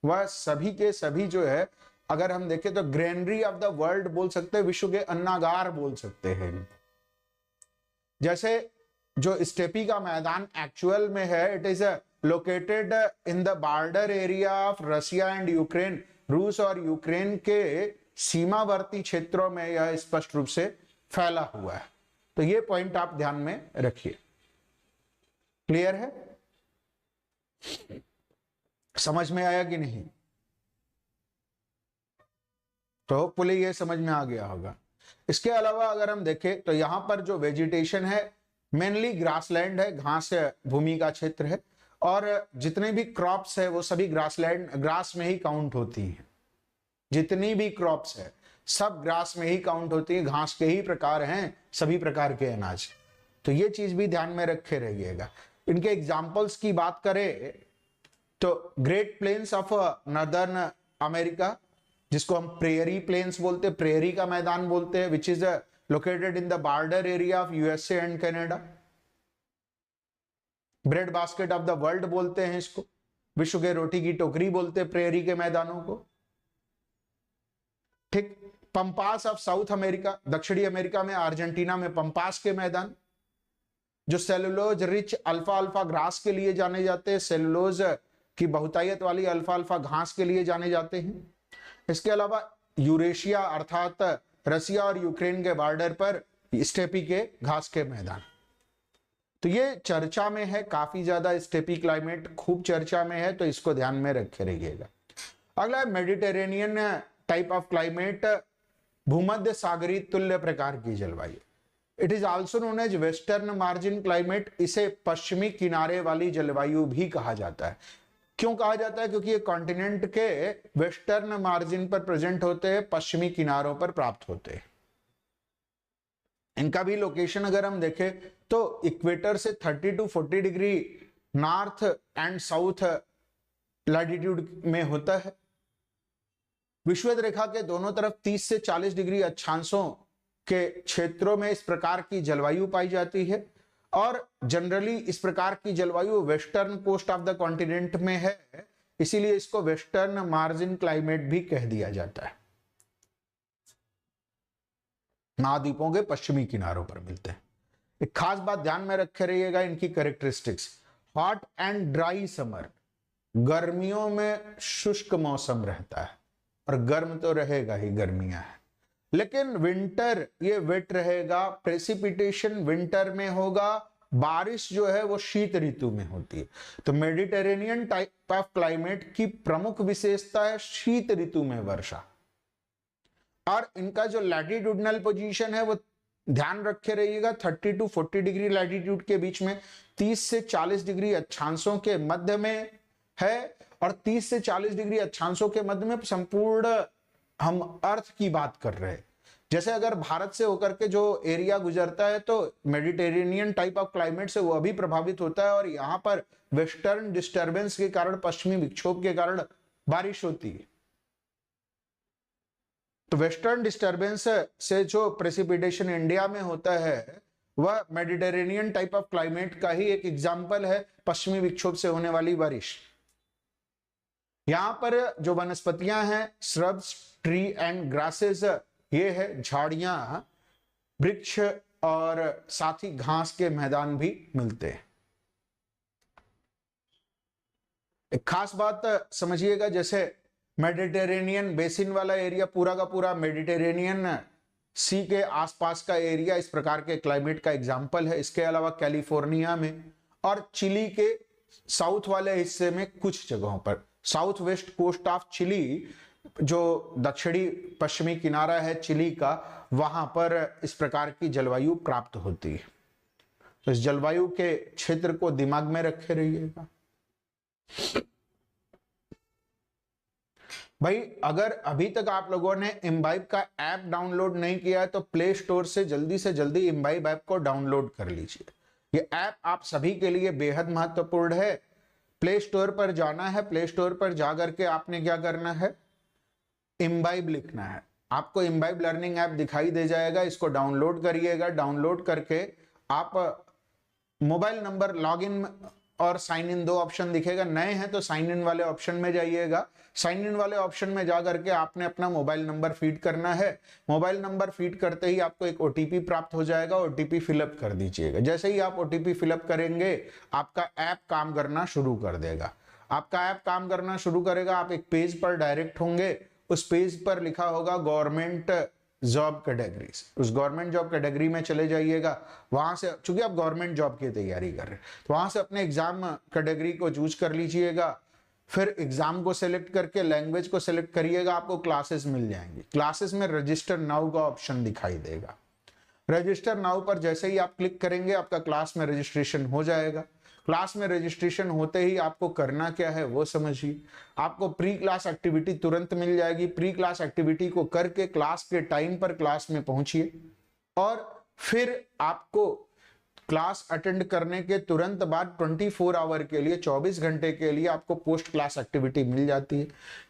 वह सभी के सभी जो है, अगर हम देखें तो ग्रेनरी ऑफ द वर्ल्ड बोल सकते हैं, विश्व के अन्नागार बोल सकते हैं। जैसे जो स्टेपी का मैदान एक्चुअल में है, it is located in the border area of Russia and Ukraine. रूस और यूक्रेन के सीमावर्ती क्षेत्रों में यह स्पष्ट रूप से फैला हुआ है। तो ये पॉइंट आप ध्यान में रखिए। क्लियर है? समझ में आया कि नहीं? तो होपफुली ये समझ में आ गया होगा। इसके अलावा अगर हम देखें तो यहां पर जो वेजिटेशन है मेनली ग्रासलैंड है, घास भूमि का क्षेत्र है, और जितने भी क्रॉप्स है वो सभी ग्रास में ही काउंट होती है। जितनी भी क्रॉप्स है सब ग्रास में ही काउंट होती है, घास के ही प्रकार हैं सभी प्रकार के अनाज। तो ये चीज भी ध्यान में रखे रहिएगा। इनके एग्जाम्पल्स की बात करें तो Great Plains of northern America, जिसको हम प्रेयरी प्लेन्स बोलते हैं, प्रेयरी का मैदान बोलते हैं, which is located in the border area of USA and Canada. Bread basket of the world बोलते हैं इसको, विश्व के रोटी की टोकरी बोलते हैं प्रेयरी के मैदानों को। ठीक, पंपास ऑफ साउथ अमेरिका, दक्षिणी अमेरिका में अर्जेंटीना में पंपास के मैदान, जो cellulose rich alpha alpha grass के लिए जाने जाते हैं, सेलुलोज की बहुतायत वाली अल्फा अल्फा घास के लिए जाने जाते हैं। इसके अलावा यूरेशिया अर्थात रसिया और यूक्रेन के बॉर्डर पर स्टेपी के घास के मैदान। तो ये चर्चा में है, काफी ज्यादा स्टेपी क्लाइमेट खूब चर्चा में है, तो इसको ध्यान में रखे रहिएगा। अगला है मेडिटेरेनियन टाइप ऑफ क्लाइमेट, भूमध्य सागरीय तुल्य प्रकार की जलवायु। It is also known as western margin climate. इसे पश्चिमी किनारे वाली जलवायु भी कहा जाता है। क्यों कहा जाता है? क्योंकि ये कॉन्टिनेंट के वेस्टर्न मार्जिन पर प्रेजेंट होते हैं, पश्चिमी किनारों पर प्राप्त होते हैं। इनका भी लोकेशन अगर हम देखें तो इक्वेटर से 30 to 40 degree north and south latitude में होता है। विषुवत रेखा के दोनों तरफ 30 से 40 डिग्री अक्षांशों के क्षेत्रों में इस प्रकार की जलवायु पाई जाती है, और जनरली इस प्रकार की जलवायु western coast of the continent में है, इसीलिए इसको वेस्टर्न मार्जिन क्लाइमेट भी कह दिया जाता है। महाद्वीपों के पश्चिमी किनारों पर मिलते हैं। एक खास बात ध्यान में रखे रहिएगा इनकी characteristics. Hot and dry summer, गर्मियों में शुष्क मौसम रहता है, और गर्म तो रहेगा ही, गर्मियां हैं। लेकिन विंटर ये वेट रहेगा, प्रेसिपिटेशन विंटर में होगा, बारिश जो है वो शीत ऋतु में होती है। तो मेडिटेरेनियन टाइप ऑफ क्लाइमेट की प्रमुख विशेषता है शीत ऋतु में वर्षा। और इनका जो लैटिट्यूडनल पोजीशन है वो ध्यान रखे रहिएगा 30 to 40 डिग्री लैटिट्यूड के बीच में, 30 से 40 डिग्री अक्षांशों के मध्य में है, और 30 से 40 डिग्री अक्षांशों के मध्य में संपूर्ण हम अर्थ की बात कर रहे हैं। जैसे अगर भारत से होकर के जो एरिया गुजरता है तो मेडिटेरेनियन टाइप ऑफ क्लाइमेट से वो अभी प्रभावित होता है, और यहाँ पर वेस्टर्न डिस्टर्बेंस के कारण, पश्चिमी विक्षोभ के कारण बारिश होती है। तो वेस्टर्न डिस्टर्बेंस से जो प्रेसिपिटेशन इंडिया में होता है वह मेडिटेरेनियन टाइप ऑफ क्लाइमेट का ही एक एग्जाम्पल है, पश्चिमी विक्षोभ से होने वाली बारिश। यहां पर जो वनस्पतियां हैं, श्रब्स, ट्री एंड ग्रासेस, ये है झाड़ियां, वृक्ष, और साथ ही घास के मैदान भी मिलते हैं। एक खास बात समझिएगा, जैसे मेडिटेरेनियन बेसिन वाला एरिया, पूरा का पूरा मेडिटेरेनियन सी के आसपास का एरिया इस प्रकार के क्लाइमेट का एग्जाम्पल है। इसके अलावा कैलिफोर्निया में और चिली के साउथ वाले हिस्से में कुछ जगहों पर, south west coast of Chile, जो दक्षिणी पश्चिमी किनारा है चिली का, वहां पर इस प्रकार की जलवायु प्राप्त होती है। तो इस जलवायु के क्षेत्र को दिमाग में रखे रहिएगा। भाई अगर अभी तक आप लोगों ने इम्बाइब का ऐप डाउनलोड नहीं किया है तो प्ले स्टोर से जल्दी इम्बाइब ऐप को डाउनलोड कर लीजिए। ये ऐप आप सभी के लिए बेहद महत्वपूर्ण है। प्ले स्टोर पर जाना है, प्ले स्टोर पर जाकर के आपने क्या करना है, इम्बाइब लिखना है, आपको इम्बाइब लर्निंग ऐप दिखाई दे जाएगा। इसको डाउनलोड करिएगा। डाउनलोड करके आप मोबाइल नंबर, लॉगिन और साइन इन, दो ऑप्शन दिखेगा। नए हैं तो साइन इन वाले ऑप्शन में जाइएगा। साइन इन वाले ऑप्शन में जा करके आपने अपना मोबाइल नंबर फीड करना है। मोबाइल नंबर फीड करते ही आपको एक ओटीपी प्राप्त हो जाएगा, ओटीपी फिलअप कर दीजिएगा। जैसे ही आप ओटीपी फिलअप करेंगे आपका ऐप काम करना शुरू कर देगा। आपका ऐप काम करना शुरू करेगा, आप एक पेज पर डायरेक्ट होंगे। उस पेज पर लिखा होगा गवर्नमेंट जॉब कैटेगरीज, उस गवर्नमेंट जॉब कैटेगरी में चले जाइएगा। वहां से, चूंकि आप गवर्नमेंट जॉब की तैयारी कर रहे हैं, तो वहां से अपने एग्जाम कैटेगरी को चूज कर लीजिएगा। फिर एग्जाम को सिलेक्ट करके लैंग्वेज को सिलेक्ट करिएगा, आपको क्लासेस मिल जाएंगी। क्लासेस में रजिस्टर नाउ का ऑप्शन दिखाई देगा। रजिस्टर नाउ पर जैसे ही आप क्लिक करेंगे आपका क्लास में रजिस्ट्रेशन हो जाएगा। क्लास में रजिस्ट्रेशन होते ही आपको करना क्या है वो समझिए। आपको प्री क्लास एक्टिविटी तुरंत मिल जाएगी। प्री क्लास एक्टिविटी को करके क्लास के टाइम पर क्लास में पहुंचिए, और फिर आपको क्लास अटेंड करने के तुरंत बाद 24 आवर के लिए, 24 घंटे के लिए आपको पोस्ट क्लास एक्टिविटी मिल जाती है।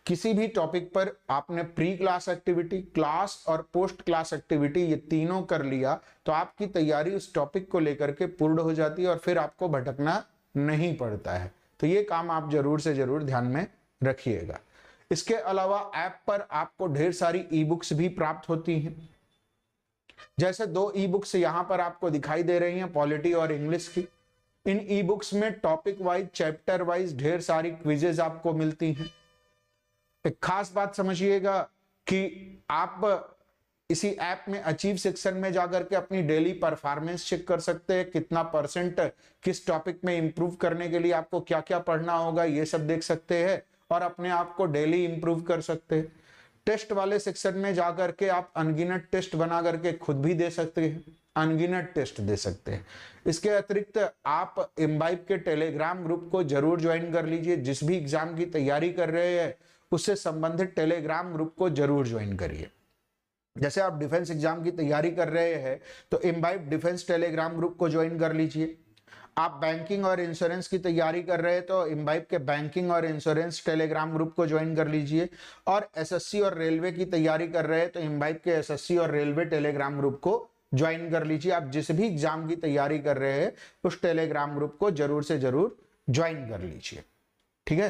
किसी भी टॉपिक पर आपने प्री क्लास एक्टिविटी, क्लास और पोस्ट क्लास एक्टिविटी ये तीनों कर लिया तो आपकी तैयारी उस टॉपिक को लेकर के पूर्ण हो जाती है, और फिर आपको भटकना नहीं पड़ता है। तो ये काम आप जरूर से जरूर ध्यान में रखिएगा। इसके अलावा ऐप पर आपको ढेर सारी ई बुक्स भी प्राप्त होती हैं। जैसे 2 ई बुक्स यहां पर आपको दिखाई दे रही हैं, पॉलिटी और इंग्लिश की। इन ई बुक्स में टॉपिक वाइज, चैप्टर वाइज ढेर सारी क्विजेज आपको मिलती हैं। एक खास बात समझिएगा कि आप इसी ऐप में अचीव सेक्शन में जाकर के अपनी डेली परफॉर्मेंस चेक कर सकते हैं। कितना परसेंट किस टॉपिक में इंप्रूव करने के लिए आपको क्या क्या पढ़ना होगा ये सब देख सकते हैं, और अपने आप को डेली इंप्रूव कर सकते हैं। टेस्ट वाले सेक्शन में जाकर के आप अनगिनत टेस्ट बना करके खुद भी दे सकते हैं, अनगिनत टेस्ट दे सकते हैं। इसके अतिरिक्त आप इम्बाइब के टेलीग्राम ग्रुप को जरूर ज्वाइन कर लीजिए। जिस भी एग्जाम की तैयारी कर रहे हैं उससे संबंधित टेलीग्राम ग्रुप को जरूर ज्वाइन करिए। जैसे आप डिफेंस एग्जाम की तैयारी कर रहे हैं तो इम्बाइब डिफेंस टेलीग्राम ग्रुप को ज्वाइन कर लीजिए। आप बैंकिंग और इंश्योरेंस की तैयारी कर रहे हैं तो इम्बाइब के बैंकिंग और इंश्योरेंस टेलीग्राम ग्रुप को ज्वाइन कर लीजिए। और एसएससी और रेलवे की तैयारी कर रहे हैं तो इम्बाइब के एसएससी और रेलवे टेलीग्राम ग्रुप को ज्वाइन कर लीजिए। आप जिस भी एग्जाम की तैयारी कर रहे हैं उस टेलीग्राम ग्रुप को जरूर से जरूर ज्वाइन कर लीजिए, ठीक है,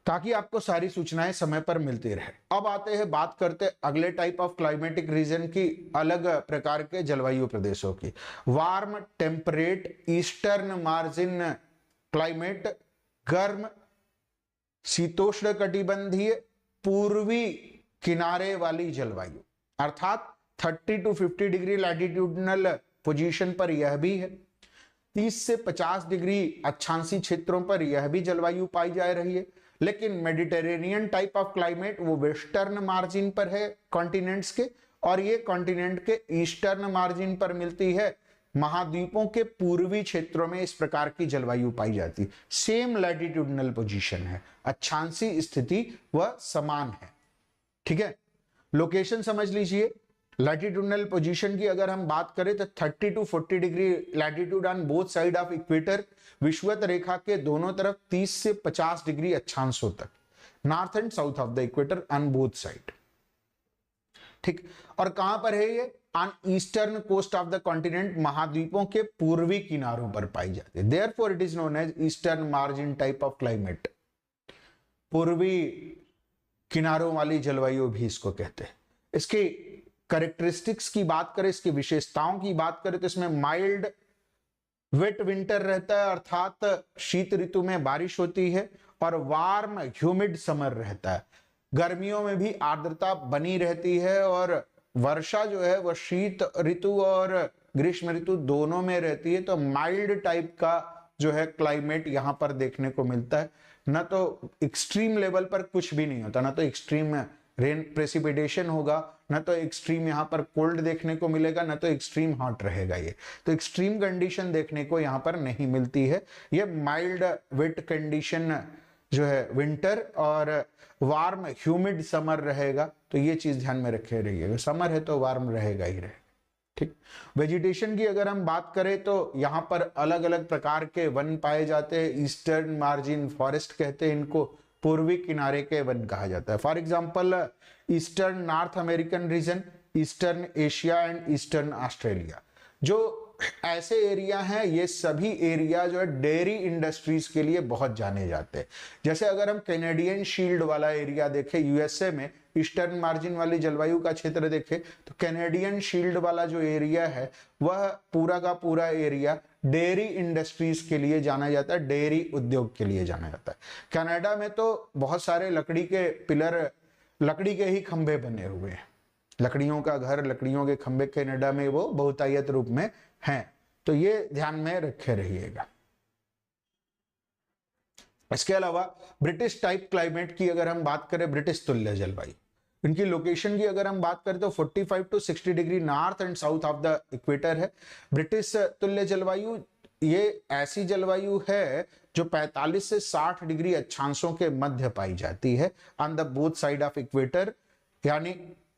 ताकि आपको सारी सूचनाएं समय पर मिलती रहे। अब आते हैं, बात करते अगले टाइप ऑफ क्लाइमेटिक रीजन की, अलग प्रकार के जलवायु प्रदेशों की। Warm temperate eastern margin climate, गर्म शीतोष्ण कटिबंधीय पूर्वी किनारे वाली जलवायु, अर्थात 30 to 50 डिग्री लैटिट्यूडनल पोजीशन पर यह भी है। 30 से 50 डिग्री अक्षांशीय क्षेत्रों पर यह भी जलवायु पाई जा रही है। लेकिन मेडिटेरेनियन टाइप ऑफ क्लाइमेट वो वेस्टर्न मार्जिन पर है कॉन्टिनेंट्स के, और ये कॉन्टिनेंट के ईस्टर्न मार्जिन पर मिलती है। महाद्वीपों के पूर्वी क्षेत्रों में इस प्रकार की जलवायु पाई जाती है। सेम लैटिट्यूडनल पोजीशन है, अक्षांशीय स्थिति वह समान है, ठीक है। लोकेशन समझ लीजिए। लैटिट्यूडनल पोजीशन की अगर हम बात करें तो 30 to 40 degree latitude on both side of equator, विषुवत रेखा के दोनों तरफ 30 से 50 डिग्री अक्षांशों तक, north and south of the equator on both side, ठीक। और कहां पर है ये? On eastern coast of the continent, महाद्वीपों के पूर्वी किनारों पर पाई जाती है। Therefore it is known as eastern margin type of climate, पूर्वी किनारों वाली जलवायु भी इसको कहते हैं। इसकी कैरेक्टरिस्टिक्स की बात करें, इसकी विशेषताओं की बात करें तो इसमें माइल्ड वेट विंटर रहता है, अर्थात शीत ऋतु में बारिश होती है, और वार्म ह्यूमिड समर रहता है। गर्मियों में भी आर्द्रता बनी रहती है, और वर्षा जो है वह शीत ऋतु और ग्रीष्म ऋतु दोनों में रहती है। तो माइल्ड टाइप का जो है क्लाइमेट यहाँ पर देखने को मिलता है। न तो एक्सट्रीम लेवल पर कुछ भी नहीं होता, ना तो एक्सट्रीम रेन प्रेसिपिटेशन होगा, ना तो एक्सट्रीम यहाँ पर कोल्ड देखने को मिलेगा, ना तो एक्सट्रीम हॉट रहेगा। ये तो एक्सट्रीम कंडीशन देखने को यहाँ पर नहीं मिलती है। ये माइल्ड वेट कंडीशन जो है विंटर, और वार्म ह्यूमिड समर रहेगा। तो ये चीज ध्यान में रखे रहिएगा, समर है तो वार्म रहेगा ही रहेगा, ठीक। वेजिटेशन की अगर हम बात करें तो यहाँ पर अलग अलग प्रकार के वन पाए जाते हैं। ईस्टर्न मार्जिन फॉरेस्ट कहते हैं इनको, पूर्वी किनारे के वन कहा जाता है। For example eastern north American region, eastern Asia and eastern Australia, जो ऐसे एरिया हैं, ये सभी एरिया जो है डेयरी इंडस्ट्रीज के लिए बहुत जाने जाते हैं। जैसे अगर हम कैनेडियन शील्ड वाला एरिया देखें यूएसए में, ईस्टर्न मार्जिन वाली जलवायु का क्षेत्र देखें तो कैनेडियन शील्ड वाला जो एरिया है वह पूरा का पूरा एरिया डेयरी इंडस्ट्रीज के लिए जाना जाता है, डेयरी उद्योग के लिए जाना जाता है। कनाडा में तो बहुत सारे लकड़ी के पिलर, लकड़ी के ही खंभे बने हुए हैं, लकड़ियों का घर, लकड़ियों के खंभे कनाडा में वो बहुतायत रूप में हैं। तो ये ध्यान में रखे रहिएगा। इसके अलावा ब्रिटिश टाइप क्लाइमेट की अगर हम बात करें, ब्रिटिश तुल्य जलवायु, इनकी लोकेशन की अगर हम बात करें तो 45 to 60 degree north and south of the equator है। ब्रिटिश तुल्य जलवायु ये ऐसी जलवायु है जो 45 से 60 डिग्री अक्षांशों के मध्य पाई जाती है on the both side of equator, यानी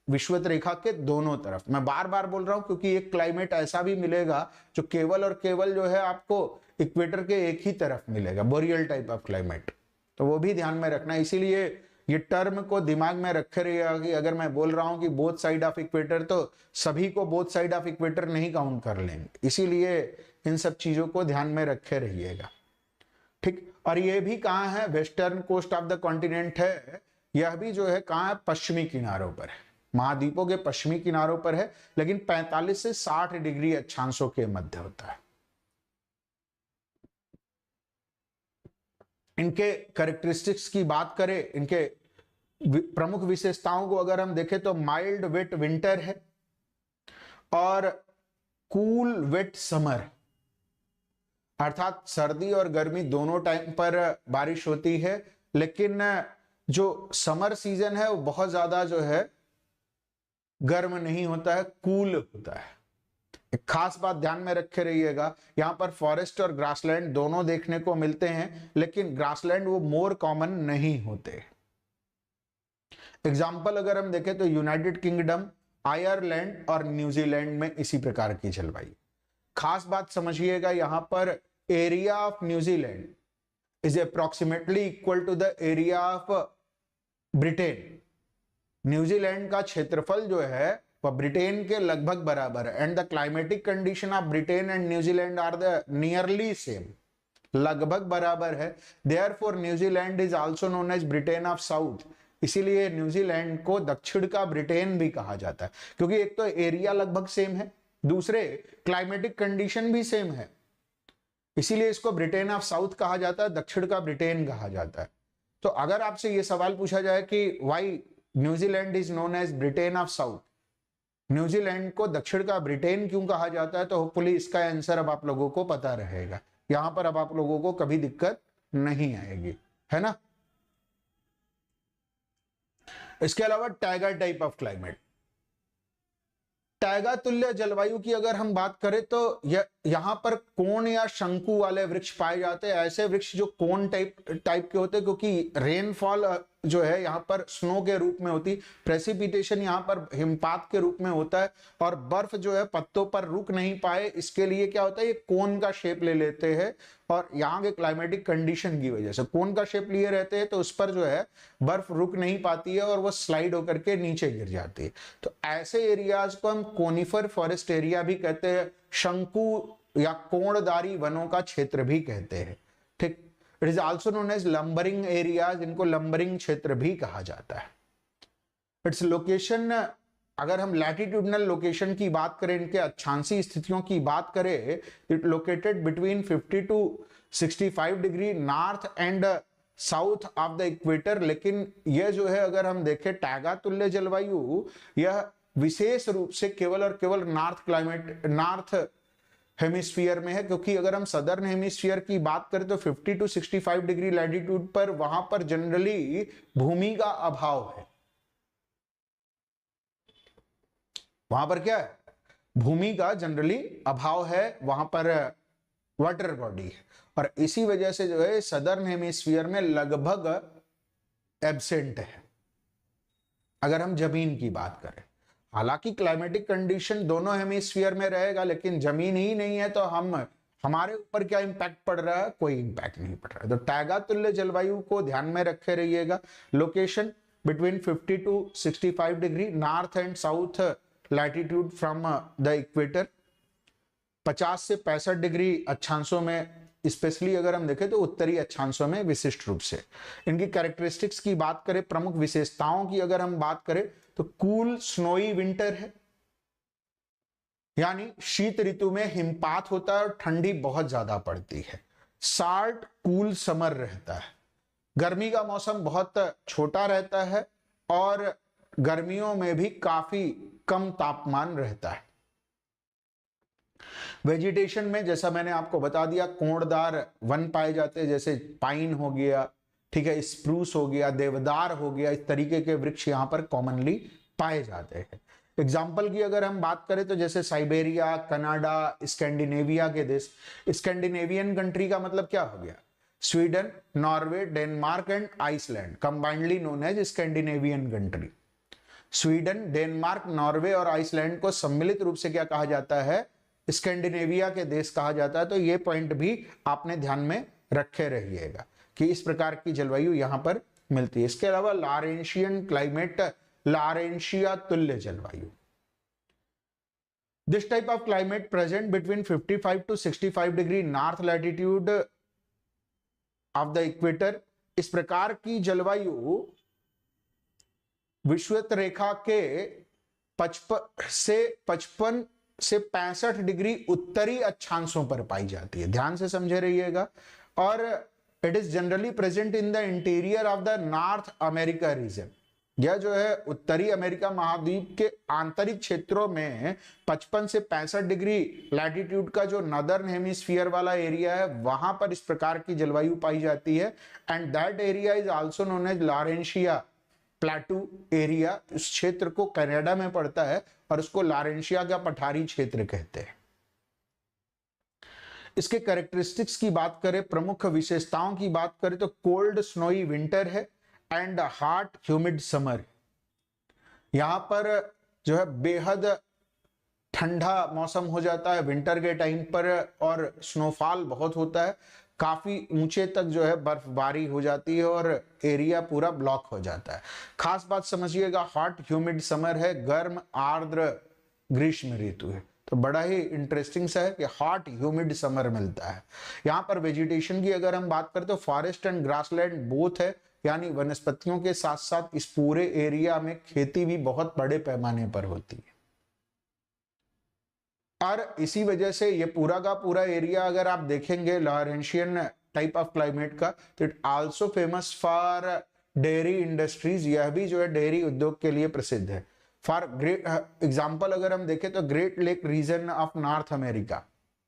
विषुवत रेखा के दोनों तरफ। मैं बार बार बोल रहा हूं क्योंकि एक क्लाइमेट ऐसा भी मिलेगा जो केवल और केवल जो है आपको इक्वेटर के एक ही तरफ मिलेगा, बोरियल टाइप ऑफ क्लाइमेट। तो वो भी ध्यान में रखना, इसीलिए ये टर्म को दिमाग में रखे रहिएगा कि अगर मैं बोल रहा हूं कि बोथ साइड ऑफ इक्वेटर, तो सभी को बोथ साइड ऑफ इक्वेटर नहीं काउंट कर लेंगे, इसीलिए इन सब चीजों को ध्यान में रखे रहिएगा, ठीक। और ये भी कहाँ है? Western coast of the continent है। यह भी जो है कहाँ है? पश्चिमी किनारों पर है, महाद्वीपों के पश्चिमी किनारों पर है, लेकिन 45 से 60 डिग्री अक्षांशों के मध्य होता है। इनके कैरेक्टरिस्टिक्स की बात करें, इनके प्रमुख विशेषताओं को अगर हम देखें तो माइल्ड वेट विंटर है और कूल वेट समर, अर्थात सर्दी और गर्मी दोनों टाइम पर बारिश होती है, लेकिन जो समर सीजन है वो बहुत ज्यादा जो है गर्म नहीं होता है, कूल होता है। एक खास बात ध्यान में रखे रहिएगा, यहां पर फॉरेस्ट और ग्रासलैंड दोनों देखने को मिलते हैं, लेकिन ग्रासलैंड वो मोर कॉमन नहीं होते। एग्जाम्पल अगर हम देखें तो यूनाइटेड किंगडम, आयरलैंड और न्यूजीलैंड में इसी प्रकार की जलवायु। खास बात समझिएगा, यहां पर area of New Zealand is approximately equal to the area of Britain. New Zealand का क्षेत्रफल जो है वह ब्रिटेन के लगभग बराबर है, and the climatic condition of Britain and New Zealand are the nearly same, लगभग बराबर है। Therefore New Zealand is also known as Britain of south. इसीलिए न्यूजीलैंड को दक्षिण का ब्रिटेन भी कहा जाता है, क्योंकि एक तो एरिया लगभग सेम है, दूसरे क्लाइमेटिक कंडीशन भी सेम है, इसीलिए इसको ब्रिटेन ऑफ साउथ कहा जाता है, दक्षिण का ब्रिटेन कहा जाता है। तो अगर आपसे यह सवाल पूछा जाए कि why New Zealand is known as Britain of south, New Zealand को दक्षिण का ब्रिटेन क्यों कहा जाता है, तो होपफुली इसका आंसर अब आप लोगों को पता रहेगा। यहां पर अब आप लोगों को कभी दिक्कत नहीं आएगी, है ना। इसके अलावा taiga type of climate, taiga तुल्य जलवायु की अगर हम बात करें तो यहां पर कोण या शंकु वाले वृक्ष पाए जाते हैं। ऐसे वृक्ष जो कोण टाइप के होते हैं, क्योंकि रेनफॉल जो है यहाँ पर स्नो के रूप में होती, प्रेसिपिटेशन यहाँ पर हिमपात के रूप में होता है, और बर्फ जो है पत्तों पर रुक नहीं पाए, इसके लिए क्या होता है, ये कोन का शेप ले लेते हैं, और यहाँ के क्लाइमेटिक कंडीशन की वजह से कोन का शेप लिए रहते हैं, तो उस पर जो है बर्फ रुक नहीं पाती है और वो स्लाइड होकर के नीचे गिर जाती है। तो ऐसे एरियाज को हम कोनिफर फॉरेस्ट एरिया भी कहते हैं, शंकु या कोणधारी वनों का क्षेत्र भी कहते हैं, ठीक। It is also known as lumbering areas, इनको लंबरिंग क्षेत्र भी कहा जाता है। इट्स लोकेशन, अगर हम लैटिट्यूडनल लोकेशन की बात करें, इनके अक्षांशीय स्थितियों की बात करें, it located between 50 to 65 degree north and south of the equator. लेकिन यह जो है अगर हम देखें टैगा तुल्य जलवायु, यह विशेष रूप से केवल और केवल नॉर्थ हेमिस्फीयर में है, क्योंकि अगर हम सदर्न हेमिस्फीयर की बात करें तो 50 to 65 डिग्री लैटिट्यूड पर वहां पर जनरली भूमि का अभाव है। वहां पर क्या है, भूमि का जनरली अभाव है, वहां पर वाटर बॉडी है, और इसी वजह से जो है सदर्न हेमिस्फीयर में लगभग एब्सेंट है अगर हम जमीन की बात करें। हालांकि क्लाइमेटिक कंडीशन दोनों हेमिस्फीयर में रहेगा, लेकिन जमीन ही नहीं है तो हमारे ऊपर क्या इंपैक्ट पड़ रहा है, कोई इंपैक्ट नहीं पड़ रहा है। तो टैगा तुल्य जलवायु को ध्यान में रखे रहिएगा। Location between 50 to 65 degree north and south latitude from the equator, 50 से 65 डिग्री अक्षांशों में, स्पेशली अगर हम देखें तो उत्तरी अक्षांशों में विशिष्ट रूप से। इनकी कैरेक्टरिस्टिक्स की बात करें, प्रमुख विशेषताओं की अगर हम बात करें तो कूल स्नोई विंटर है, यानी शीत ऋतु में हिमपात होता है और ठंडी बहुत ज्यादा पड़ती है। शार्ट कूल समर रहता है, गर्मी का मौसम बहुत छोटा रहता है और गर्मियों में भी काफी कम तापमान रहता है। वेजिटेशन में जैसा मैंने आपको बता दिया, कोणदार वन पाए जाते हैं, जैसे पाइन हो गया, ठीक है, स्प्रूस हो गया, देवदार हो गया, इस तरीके के वृक्ष यहाँ पर कॉमनली पाए जाते हैं। एग्जाम्पल की अगर हम बात करें तो जैसे साइबेरिया, कनाडा, स्कैंडिनेविया के देश, स्कैंडिनेवियन कंट्री का मतलब क्या हो गया, Sweden, Norway, Denmark and Iceland, combinedly known as Scandinavian country. Sweden, Denmark, Norway और आइसलैंड को सम्मिलित रूप से क्या कहा जाता है, स्कैंडिनेविया के देश कहा जाता है। तो ये पॉइंट भी आपने ध्यान में रखे रहिएगा कि इस प्रकार की जलवायु यहां पर मिलती है। इसके अलावा लॉरेंशियन क्लाइमेट, लॉरेंशिया तुल्य जलवायु, this type of climate present between 55 to 65 degree north latitude of the equator. इस प्रकार की जलवायु विषुवत रेखा के 55 से 65 डिग्री उत्तरी अक्षांशों पर पाई जाती है, ध्यान से समझे रहिएगा। और it is generally present in the interior of the North America region. यह जो है उत्तरी अमेरिका महाद्वीप के आंतरिक क्षेत्रों में 55 से 65 डिग्री लैटिट्यूड का जो नदर्न हेमिस्फीयर वाला एरिया है, वहां पर इस प्रकार की जलवायु पाई जाती है। And that area is also known as Laurentia plateau area. इस क्षेत्र को कनाडा में पड़ता है और उसको लॉरेंशिया का पठारी क्षेत्र कहते हैं। इसके कैरेक्टरिस्टिक्स की बात करें, प्रमुख विशेषताओं की बात करें तो कोल्ड स्नोई विंटर है एंड हॉट ह्यूमिड समर। यहां पर जो है बेहद ठंडा मौसम हो जाता है विंटर के टाइम पर, और स्नोफॉल बहुत होता है, काफी ऊंचे तक जो है बर्फबारी हो जाती है और एरिया पूरा ब्लॉक हो जाता है। खास बात समझिएगा, हॉट ह्यूमिड समर है, गर्म आर्द्र ग्रीष्म ऋतु है। तो बड़ा ही इंटरेस्टिंग सा है कि हॉट ह्यूमिड समर मिलता है। यहाँ पर वेजिटेशन की अगर हम बात करें तो फॉरेस्ट एंड ग्रासलैंड बोथ है, यानी वनस्पतियों के साथ साथ इस पूरे एरिया में खेती भी बहुत बड़े पैमाने पर होती है। और इसी वजह से ये पूरा का पूरा एरिया अगर आप देखेंगे लॉरेंशियन टाइप ऑफ क्लाइमेट का, तो it also famous for dairy industries. यह भी जो है डेयरी उद्योग के लिए प्रसिद्ध है। फॉर ग्रेट एग्जाम्पल अगर हम देखें तो Great Lake region of North America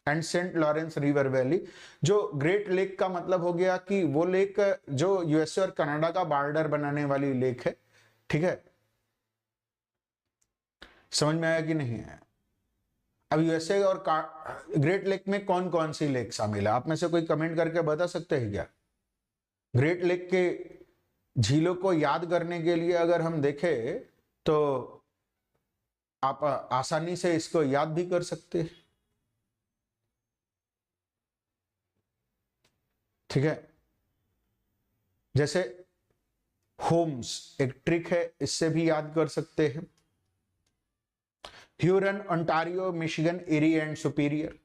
and Saint Lawrence River valley. जो ग्रेट लेक का मतलब हो गया कि वो लेक जो यूएसए और कनाडा का बॉर्डर बनाने वाली लेक है। ठीक है, समझ में आया कि नहीं है? अब यूएसए और ग्रेट लेक में कौन कौन सी लेक शामिल है? आप में से कोई कमेंट करके बता सकते हैं क्या? ग्रेट लेक के झीलों को याद करने के लिए अगर हम देखें तो आप आसानी से इसको याद भी कर सकते हैं। ठीक है, जैसे होम्स एक ट्रिक है, इससे भी याद कर सकते हैं। Huron, Ontario, Michigan, Erie and Superior.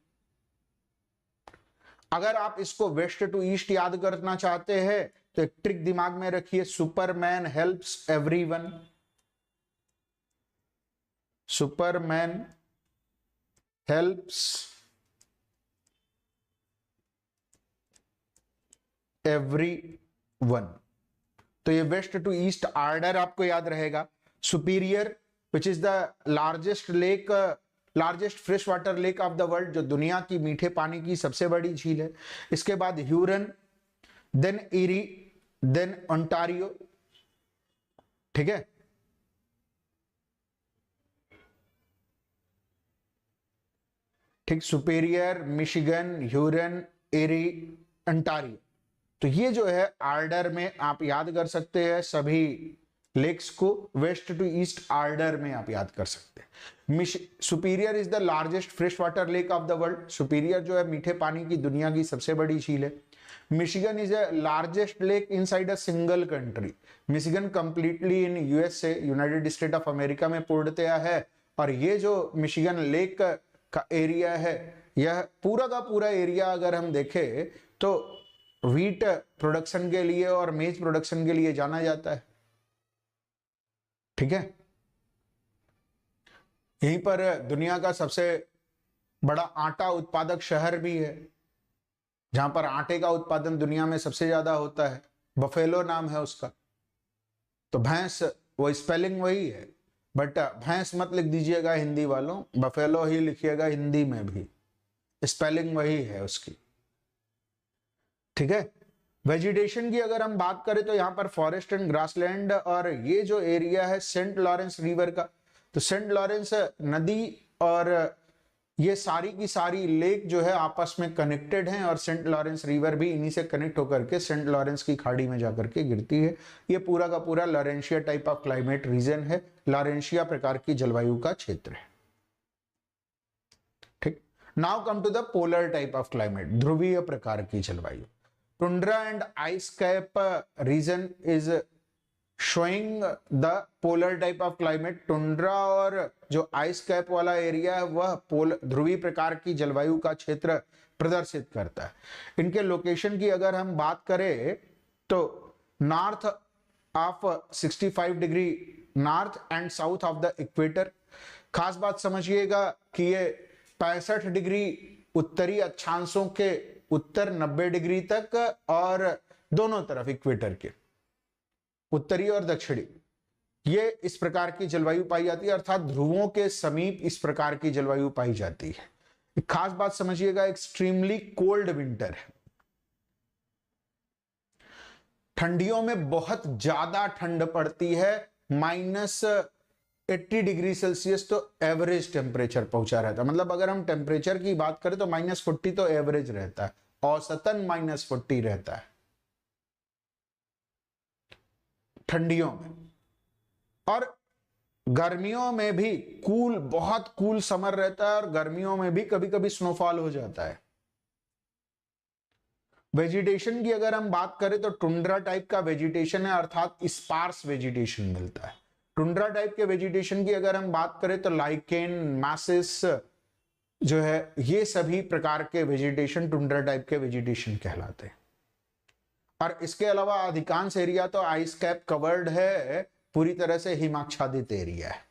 अगर आप इसको वेस्ट टू ईस्ट याद करना चाहते हैं तो एक ट्रिक दिमाग में रखिए, Superman helps everyone. Superman helps everyone. तो ये वेस्ट टू ईस्ट ऑर्डर आपको याद रहेगा। Superior which is the largest fresh water lake of the world, जो दुनिया की मीठे पानी की सबसे बड़ी झील है। इसके बाद ह्यूरन, देन एरी, देन ओंटारियो। ठीक है, ठीक, सुपीरियर, मिशिगन, ह्यूरन, एरी, ओंटारियो। तो ये जो है ऑर्डर में आप याद कर सकते हैं सभी लेक्स को, वेस्ट टू ईस्ट ऑर्डर में आप याद कर सकते हैं। Superior is the largest fresh water lake of the world. Superior जो है मीठे पानी की दुनिया की सबसे बड़ी झील है। Michigan is a largest lake inside a single country. Michigan completely in USA, United state of America में पूर्णतया है। और ये जो मिशिगन लेक का एरिया है, यह पूरा का पूरा एरिया अगर हम देखें तो व्हीट प्रोडक्शन के लिए और मेज प्रोडक्शन के लिए जाना जाता है। ठीक है, यहीं पर दुनिया का सबसे बड़ा आटा उत्पादक शहर भी है, जहां पर आटे का उत्पादन दुनिया में सबसे ज्यादा होता है। बफेलो नाम है उसका। तो भैंस, वो स्पेलिंग वही है, बट भैंस मत लिख दीजिएगा हिंदी वालों, बफेलो ही लिखिएगा हिंदी में भी, स्पेलिंग वही है उसकी। ठीक है, वेजिटेशन की अगर हम बात करें तो यहाँ पर फॉरेस्ट एंड ग्रासलैंड, और ये जो एरिया है सेंट लॉरेंस रिवर का, तो सेंट लॉरेंस नदी और ये सारी की सारी लेक जो है आपस में कनेक्टेड हैं, और सेंट लॉरेंस रिवर भी इन्हीं से कनेक्ट होकर के सेंट लॉरेंस की खाड़ी में जाकर के गिरती है। ये पूरा का पूरा Laurentia type of climate region है, लॉरेंशिया प्रकार की जलवायु का क्षेत्र है। ठीक, now come to the polar type of climate, ध्रुवीय प्रकार की जलवायु। Tundra and ice cap region is showing the polar type of climate. Tundra और जो आइस कैप वाला एरिया है वह ध्रुवीय प्रकार की जलवायु का क्षेत्र प्रदर्शित करता है। इनके लोकेशन की अगर हम बात करें तो north of 65 degree north and south of the equator. खास बात समझिएगा कि ये 65 डिग्री उत्तरी अक्षांशों के उत्तर 90 डिग्री तक, और दोनों तरफ इक्वेटर के उत्तरी और दक्षिणी ये इस प्रकार की जलवायु पाई जाती है, अर्थात ध्रुवों के समीप इस प्रकार की जलवायु पाई जाती है। खास बात समझिएगा, एक्सट्रीमली कोल्ड विंटर है। ठंडियों में बहुत ज्यादा ठंड पड़ती है, -80 डिग्री सेल्सियस तो एवरेज टेम्परेचर पहुंचा रहता है। मतलब अगर हम टेम्परेचर की बात करें तो -40 तो एवरेज रहता है, औसतन -40 रहता है ठंडियों में। और गर्मियों में भी बहुत कूल समर रहता है, और गर्मियों में भी कभी कभी स्नोफॉल हो जाता है। वेजिटेशन की अगर हम बात करें तो टुंड्रा टाइप का वेजिटेशन है, अर्थात स्पार्स वेजिटेशन मिलता है। टुंड्रा टाइप के वेजिटेशन की अगर हम बात करें तो लाइकेन, मैसिस जो है, ये सभी प्रकार के वेजिटेशन टुंड्रा टाइप के वेजिटेशन कहलाते हैं। और इसके अलावा अधिकांश एरिया तो आइस कैप कवर्ड है, पूरी तरह से हिमाच्छादित एरिया है।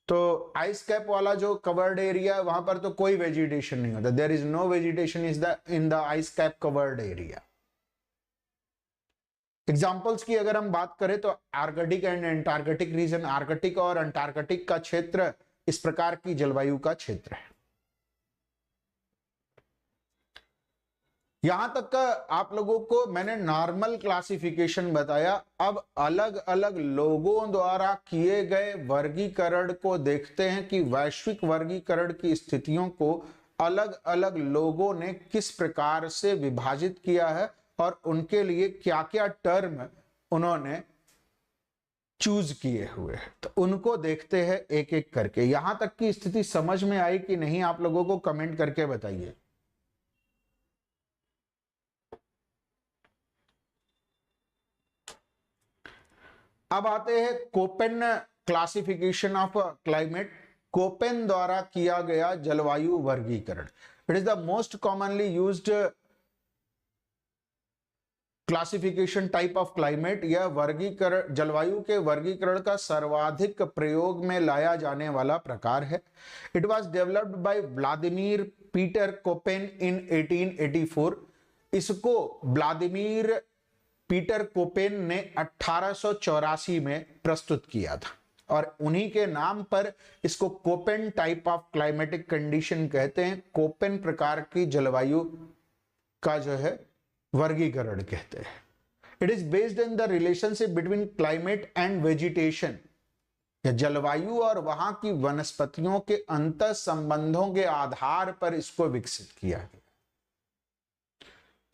तो आइस कैप वाला जो कवर्ड एरिया, वहां पर तो कोई वेजिटेशन नहीं होता। There is no vegetation in the ice cap covered area. Examples की अगर हम बात करें तो Arctic and Antarctic region, Arctic और अंटार्कटिक का क्षेत्र इस प्रकार की जलवायु का क्षेत्र है। यहां तक का आप लोगों को मैंने नॉर्मल क्लासिफिकेशन बताया। अब अलग अलग लोगों द्वारा किए गए वर्गीकरण को देखते हैं कि वैश्विक वर्गीकरण की स्थितियों को अलग अलग लोगों ने किस प्रकार से विभाजित किया है, और उनके लिए क्या क्या टर्म उन्होंने चूज किए हुए हैं। तो उनको देखते हैं एक एक करके। यहां तक की स्थिति समझ में आई कि नहीं, आप लोगों को कमेंट करके बताइए। अब आते हैं Koppen classification of climate, Koppen द्वारा किया गया जलवायु वर्गीकरण। It is the most commonly used classification type of climate. यह वर्गीकरण, जलवायु के वर्गीकरण का सर्वाधिक प्रयोग में लाया जाने वाला प्रकार है। It was developed by Vladimir Peter Koppen in 1884। इसको व्लादिमीर पीटर कोपेन ने 1884 में प्रस्तुत किया था, और उन्हीं के नाम पर इसको Koppen type of climatic condition कहते हैं। कोपेन प्रकार की जलवायु का जो है वर्गीकरण कहते हैं। It is based in the relationship between climate and vegetation. जलवायु और वहां की वनस्पतियों के अंतर संबंधों के आधार पर इसको विकसित किया गया।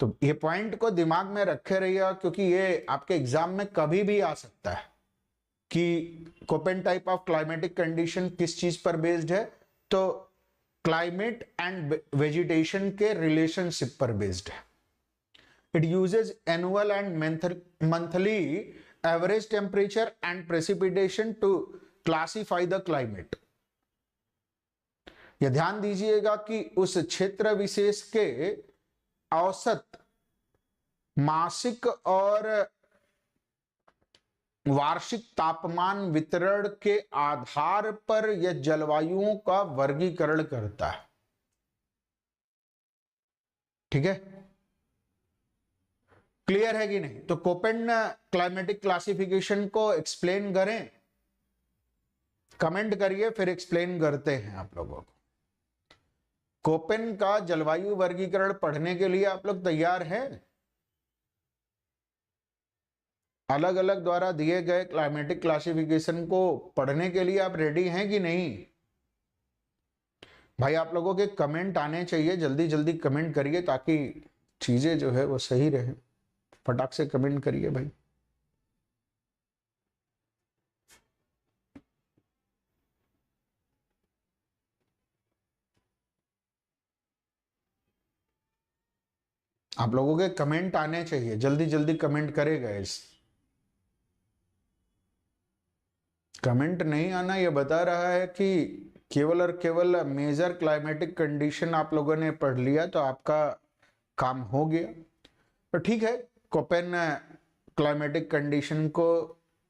तो ये पॉइंट को दिमाग में रखे रहिएगा, क्योंकि ये आपके एग्जाम में कभी भी आ सकता है कि Koppen type of climatic condition किस चीज पर बेस्ड है। तो क्लाइमेट एंड वेजिटेशन के रिलेशनशिप पर बेस्ड है। It uses annual and monthly average temperature and precipitation to classify the climate. यह ध्यान दीजिएगा कि उस क्षेत्र विशेष के औसत मासिक और वार्षिक तापमान वितरण के आधार पर यह जलवायुओं का वर्गीकरण करता है। ठीक है, क्लियर है कि नहीं? तो कोपेन क्लाइमेटिक क्लासिफिकेशन को एक्सप्लेन करें, कमेंट करिए, फिर एक्सप्लेन करते हैं आप लोगों को। कोपेन का जलवायु वर्गीकरण पढ़ने के लिए आप लोग तैयार हैं? अलग अलग द्वारा दिए गए क्लाइमेटिक क्लासिफिकेशन को पढ़ने के लिए आप रेडी हैं कि नहीं? भाई आप लोगों के कमेंट आने चाहिए, जल्दी जल्दी कमेंट करिए ताकि चीजें जो है वो सही रहे। फटाक से कमेंट करिए भाई। आप लोगों के कमेंट आने चाहिए, जल्दी जल्दी कमेंट करेगा। इस कमेंट नहीं आना ये बता रहा है कि केवल और केवल मेजर क्लाइमेटिक कंडीशन आप लोगों ने पढ़ लिया तो आपका काम हो गया। तो ठीक है, कोपेन क्लाइमेटिक कंडीशन को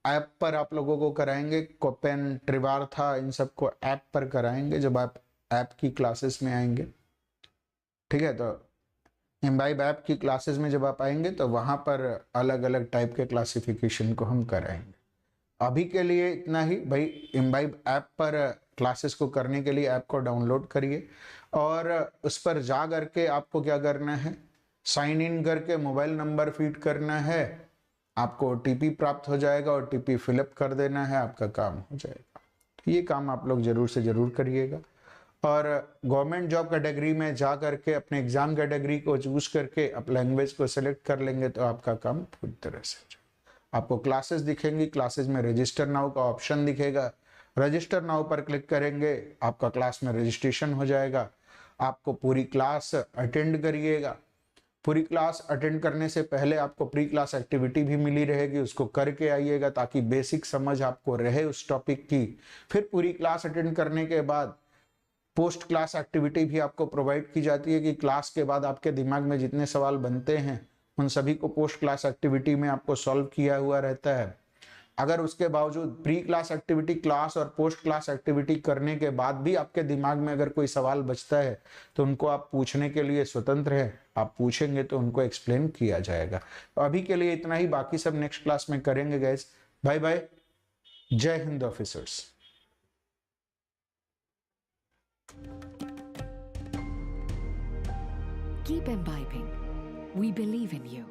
ऐप पर आप लोगों को कराएंगे। कोपेन, ट्रिवार्था, इन सबको ऐप पर कराएंगे जब आप ऐप की क्लासेस में आएंगे। ठीक है, तो इम्बाइब ऐप की क्लासेस में जब आप आएंगे तो वहां पर अलग अलग टाइप के क्लासिफिकेशन को हम कराएंगे। अभी के लिए इतना ही भाई। इम्बाइब ऐप पर क्लासेस को करने के लिए ऐप को डाउनलोड करिए और उस पर जा करके आपको क्या करना है, साइन इन करके मोबाइल नंबर फीड करना है, आपको ओटीपी प्राप्त हो जाएगा, ओटीपी फिलअप कर देना है, आपका काम हो जाएगा। तो ये काम आप लोग जरूर से जरूर करिएगा। और गवर्नमेंट जॉब कैटेगरी में जा करके अपने एग्जाम कैटेगरी को चूज करके आप लैंग्वेज को सिलेक्ट कर लेंगे तो आपका काम पूरी तरह से हो जाएगा। आपको क्लासेस दिखेंगी, क्लासेस में रजिस्टर नाउ का ऑप्शन दिखेगा, रजिस्टर नाउ पर क्लिक करेंगे, आपका क्लास में रजिस्ट्रेशन हो जाएगा। आपको पूरी क्लास अटेंड करिएगा। पूरी क्लास अटेंड करने से पहले आपको प्री क्लास एक्टिविटी भी मिली रहेगी, उसको करके आइएगा ताकि बेसिक समझ आपको रहे उस टॉपिक की। फिर पूरी क्लास अटेंड करने के बाद पोस्ट क्लास एक्टिविटी भी आपको प्रोवाइड की जाती है कि क्लास के बाद आपके दिमाग में जितने सवाल बनते हैं उन सभी को पोस्ट क्लास एक्टिविटी में आपको सॉल्व किया हुआ रहता है। अगर उसके बावजूद प्री क्लास एक्टिविटी, क्लास और पोस्ट क्लास एक्टिविटी करने के बाद भी आपके दिमाग में अगर कोई सवाल बचता है तो उनको आप पूछने के लिए स्वतंत्र हैं। आप पूछेंगे तो उनको एक्सप्लेन किया जाएगा। तो अभी के लिए इतना ही, बाकी सब नेक्स्ट क्लास में करेंगे गाइस। Bye bye. जय हिंद officers. Keep imbibing. We believe in you.